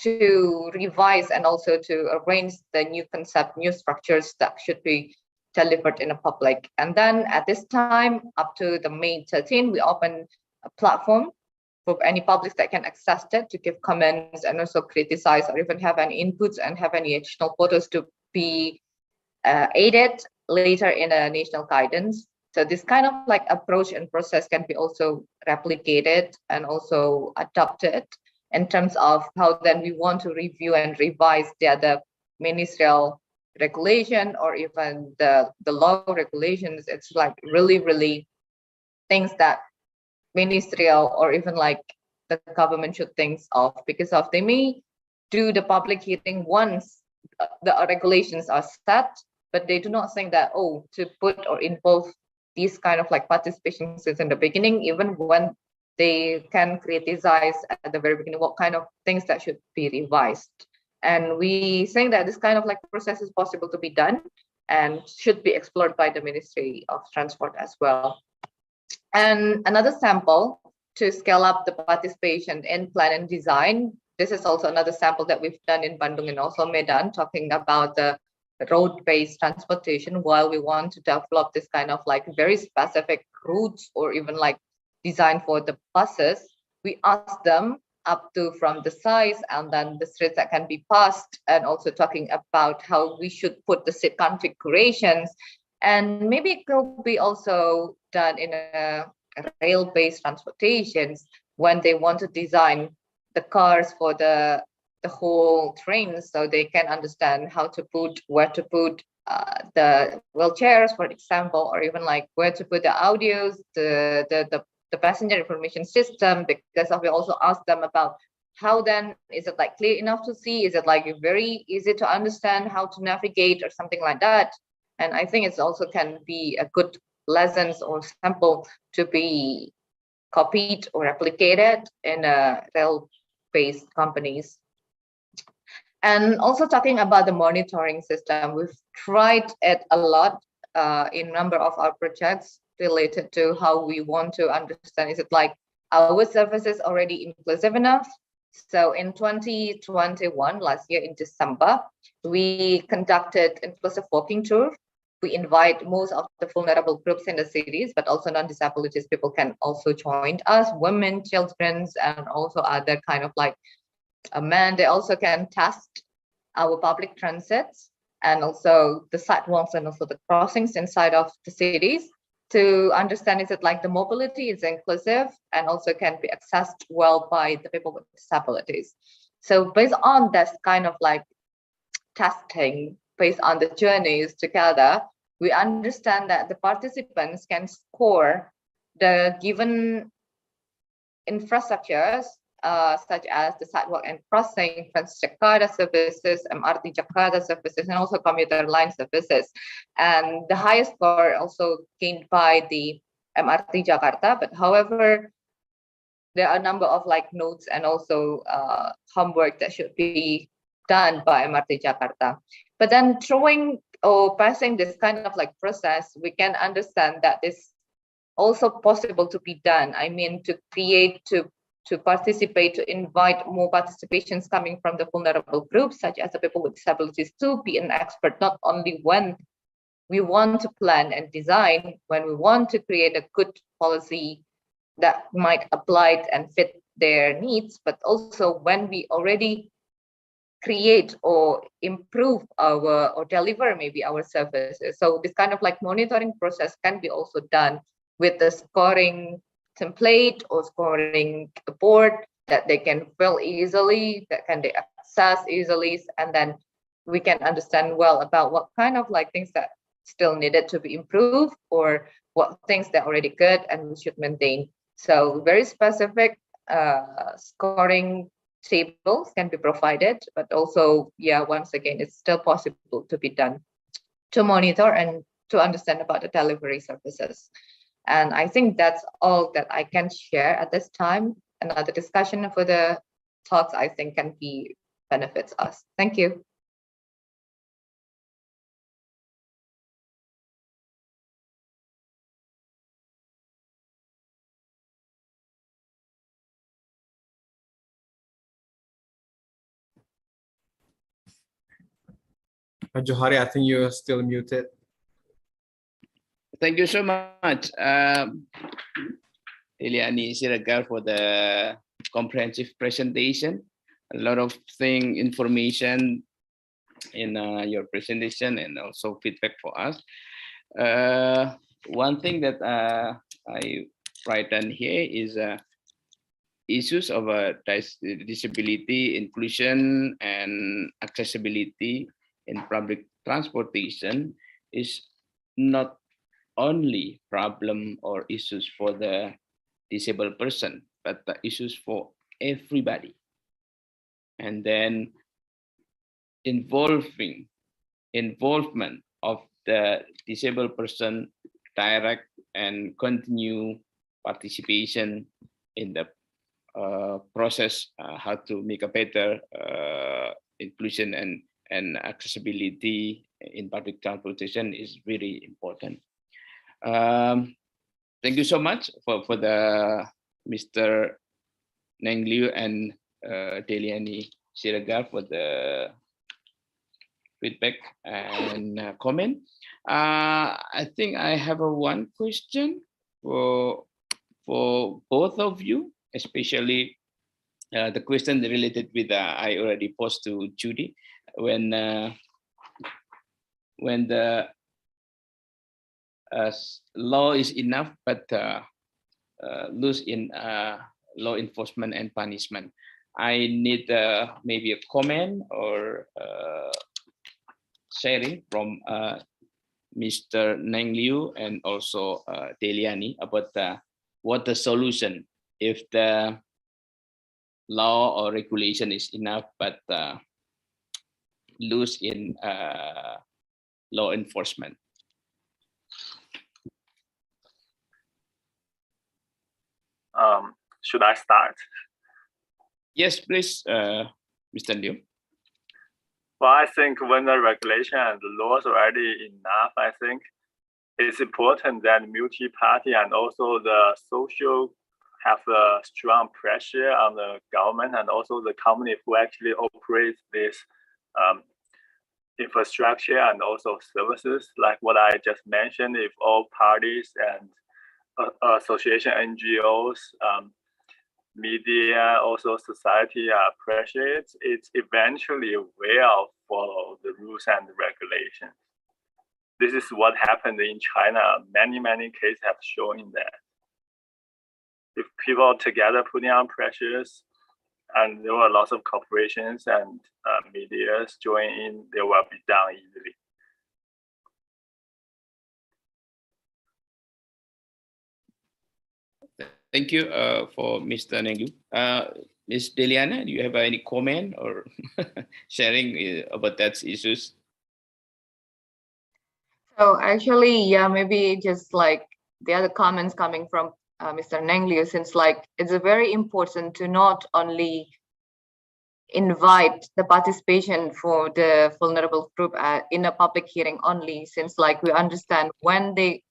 revise and also to arrange the new concept, new structures that should be delivered in the public. And then at this time, up to the May 13, we open a platform for any publics that can access it to give comments and also criticize or even have any inputs and have any additional photos to be aided later in a national guidance. So this kind of like approach and process can be also replicated and also adopted in terms of how then we want to review and revise the other ministerial regulation or even the law regulations. It's like really things that ministerial or even like the government should think of, because of they may do the public hearing once the regulations are set, but they do not think that, oh, to put or involve these kind of like participation since in the beginning, even when they can criticize at the very beginning what kind of things that should be revised. And we think that this kind of like process is possible to be done and should be explored by the Ministry of Transport as well. And another sample to scale up the participation in plan and design. This is also another sample that we've done in Bandung and also Medan, talking about the road-based transportation, while we want to develop this kind of like very specific routes or even like design for the buses. We ask them up to from the size and then the streets that can be passed, and also talking about how we should put the seat configurations. And maybe it could be also done in a rail-based transportations when they want to design the cars for the whole train, so they can understand how to put, where to put the wheelchairs, for example, or even like where to put the audios, the passenger information system, because we also ask them about how then is it like clear enough to see, is it like very easy to understand how to navigate or something like that. And I think it's also can be a good lessons or sample to be copied or replicated in rail-based companies. And also talking about the monitoring system, we've tried it a lot in a number of our projects related to how we want to understand, is it like our services already inclusive enough? So in 2021, last year in December, we conducted inclusive walking tour. We invite most of the vulnerable groups in the cities, but also non-disabilities people can also join us, women, children, and also other kind of like men. They also can test our public transits and also the sidewalks and also the crossings inside of the cities to understand, is it like the mobility is inclusive and also can be accessed well by the people with disabilities. So based on this kind of like testing, based on the journeys together, we understand that the participants can score the given infrastructures such as the sidewalk and crossing, Jakarta services, MRT Jakarta services, and also commuter line services. And the highest score also gained by the MRT Jakarta. But however, there are a number of like notes and also homework that should be done by MRT Jakarta. But then throwing or passing this kind of like process, we can understand that it's also possible to be done. I mean, to create, to participate, to invite more participations coming from the vulnerable groups, such as the people with disabilities, to be an expert, not only when we want to plan and design, when we want to create a good policy that might apply and fit their needs, but also when we already create or improve our or deliver maybe our services. So this kind of like monitoring process can be also done with the scoring template or scoring board that they can fill easily, that can they access easily, and then we can understand well about what kind of like things that still needed to be improved or what things that are already good and we should maintain. So very specific scoring tables can be provided, but also, yeah, once again, it's still possible to be done to monitor and to understand about the delivery services. And I think that's all that I can share at this time. Another discussion for the talks, I think, can be benefits us. Thank you. Johari, I think you're still muted. Thank you so much. Eliani Siregar for the comprehensive presentation. A lot of information in your presentation and also feedback for us. One thing that I write down here is issues of disability, inclusion, and accessibility in public transportation is not only problem or issues for the disabled person, but the issues for everybody. And then involvement of the disabled person, direct and continue participation in the process, how to make a better inclusion and accessibility in public transportation is very important. Thank you so much for the Mr. Neng Liu and Deliani Siregar for the feedback and comment. I think I have one question for both of you, especially the question related with I already posed to Judy when the law is enough but loose in law enforcement and punishment. I need maybe a comment or sharing from Mr. Neng Liu and also Deliani about what the solution if the law or regulation is enough but loose in law enforcement. Should I start? Yes, please, Mr. Liu. Well, I think when the regulation and the laws are already enough, I think it's important that multi-party and also the social have a strong pressure on the government and also the company who actually operates this infrastructure and also services. Like what I just mentioned, if all parties and association NGOs, media, also society are pressured, it's eventually will follow the rules and the regulations. This is what happened in China. Many cases have shown that. If people together putting on pressures, and there were lots of corporations and medias join in, they will be done easily. Thank you for Mr. Neng Liu. Ms. Deliana, do you have any comment or sharing about that issues? So actually, yeah, maybe just like the other comments coming from Mr. Neng Liu, since like it's very important to not only invite the participation for the vulnerable group in a public hearing only, since like we understand when they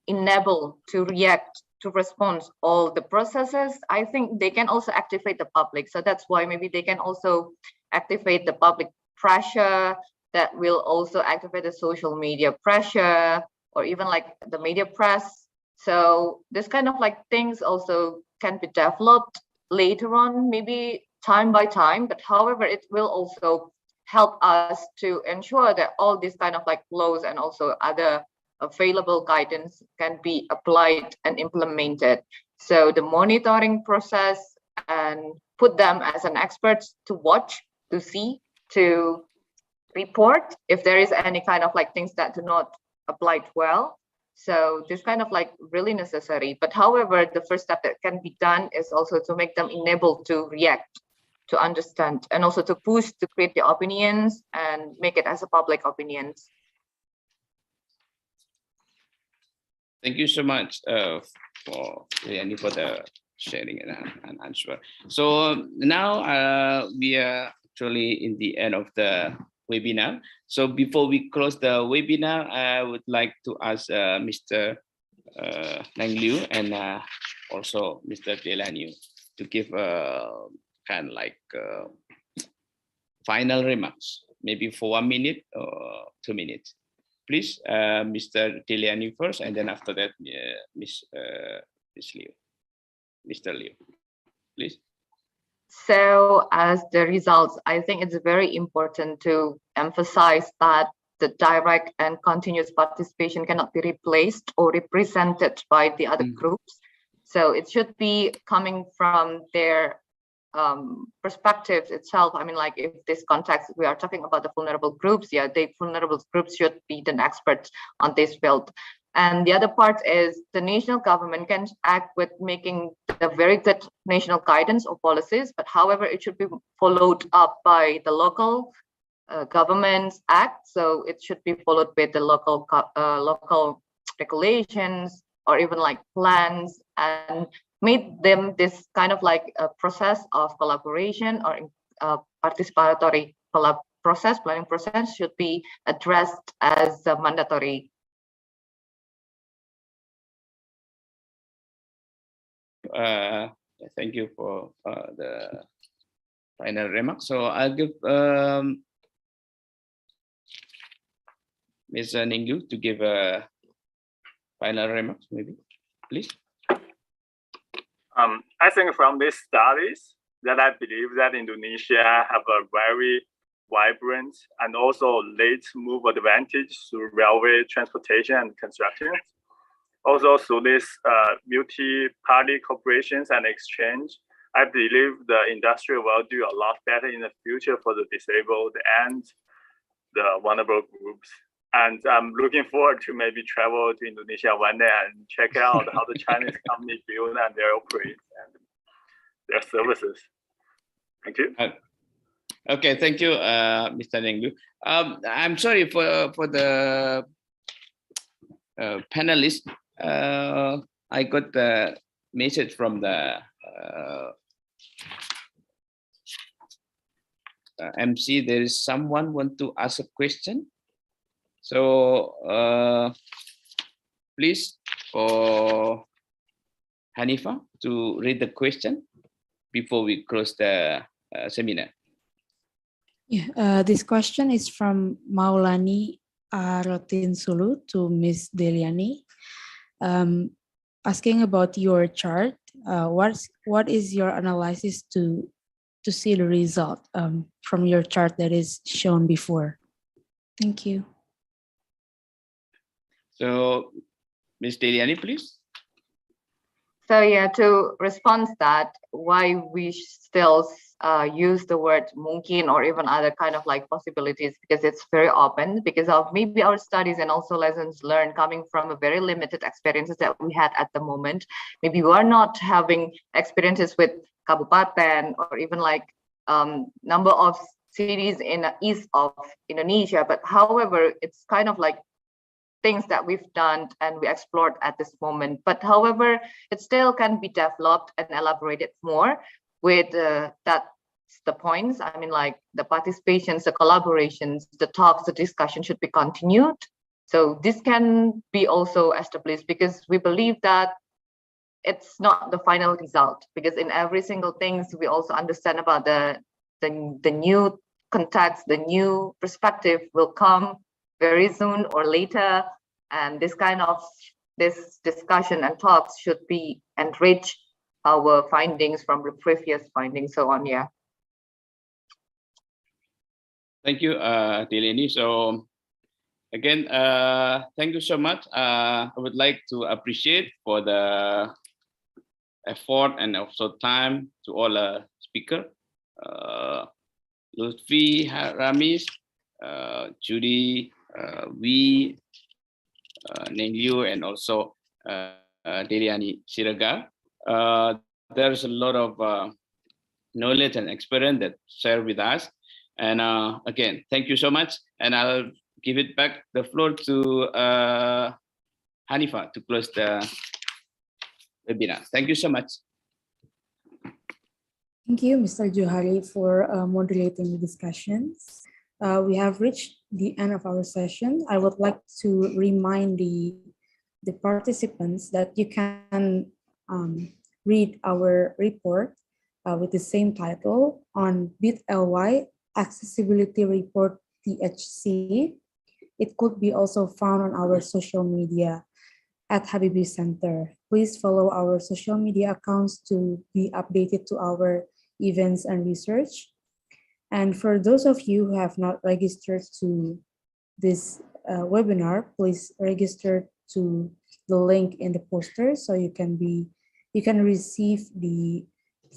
enable to react to respond all the processes, I think they can also activate the public. So that's why maybe they can also activate the public pressure that will also activate the social media pressure or even like the media press. So this kind of like things also can be developed later on, maybe time by time, but however, it will also help us to ensure that all these kind of like laws and also other available guidance can be applied and implemented. So the monitoring process and put them as an expert to watch, to see, to report if there is any kind of like things that do not apply well. So this kind of like really necessary. But however, the first step that can be done is also to make them enabled to react, to understand, and also to push to create the opinions and make it as a public opinions. Thank you so much for the sharing and answer. So now we are actually in the end of the webinar. So before we close the webinar, I would like to ask Mr. Neng Liu and also Mr. Deliani to give kind of like final remarks, maybe for 1 minute or 2 minutes. Please, Mr. Deliani first, and then after that, Ms. Liu. Mr. Liu, please. So as the results, I think it's very important to emphasize that the direct and continuous participation cannot be replaced or represented by the other groups. So it should be coming from their perspectives itself. I mean, like if this context, we are talking about the vulnerable groups, yeah, the vulnerable groups should be the experts on this field. And the other part is the national government can act with making the very good national guidance or policies, but however, it should be followed up by the local governments act. So it should be followed with the local regulations or even like plans, and made them this kind of like a process of collaboration or participatory planning process should be addressed as a mandatory. Thank you for the final remarks. So I'll give Ms. Ninglu to give a final remarks, maybe, please. I think from these studies that I believe that Indonesia have a very vibrant and also late move advantage through railway transportation and construction. Also through this multi-party cooperations and exchange, I believe the industry will do a lot better in the future for the disabled and the vulnerable groups. And I'm looking forward to maybe travel to Indonesia one day and check out how the Chinese company build and they operate and their services. Thank you. Okay, thank you, Mr. Nenglu. I'm sorry for the panelists. I got the message from the MC. There is someone want to ask a question. So please, for Hanifa to read the question before we close the seminar. Yeah, this question is from Maulani Arotin Sulu to Ms. Deliani, asking about your chart. What is your analysis to see the result from your chart that is shown before? Thank you. So, Ms. Deliani, please. So yeah, to respond to that, why we still use the word mungkin or even other kind of like possibilities, because it's very open, because of maybe our studies and also lessons learned coming from a very limited experiences that we had at the moment. Maybe we are not having experiences with kabupaten or even like number of cities in the east of Indonesia, but however, it's kind of like things that we've done and we explored at this moment. But however, it still can be developed and elaborated more with that's the points. I mean, like the participations, the collaborations, the talks, the discussion should be continued. So this can be also established, because we believe that it's not the final result, because in every single things we also understand about the new context, the new perspective will come very soon or later, and this kind of discussion and talks should be enrich our findings from the previous findings, so on. Yeah. Thank you, Deleni. So again, thank you so much. I would like to appreciate for the effort and also time to all speaker, Lutfi Ramis, Judy, Neng Liu, and also Deliani Siraga. There's a lot of knowledge and experience that share with us. And again, thank you so much. And I'll give it back the floor to Hanifa to close the webinar. Thank you so much. Thank you, Mr. Johari, for moderating the discussions. We have reached the end of our session. I would like to remind the participants that you can read our report with the same title on bit.ly Accessibility Report THC. It could be also found on our social media. at Habibie Center. Please follow our social media accounts to be updated to our events and research. And for those of you who have not registered to this webinar, please register to the link in the poster so you can receive the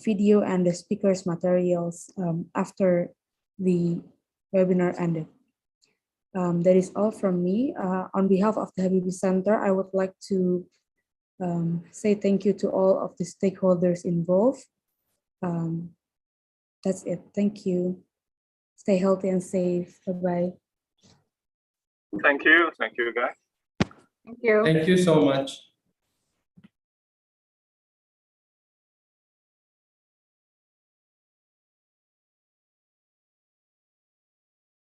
video and the speakers materials after the webinar ended. That is all from me. On behalf of the Habibie Center, I would like to say thank you to all of the stakeholders involved. That's it. Thank you. Stay healthy and safe. Bye-bye. Thank you. Thank you, guys. Thank you. Thank you so much.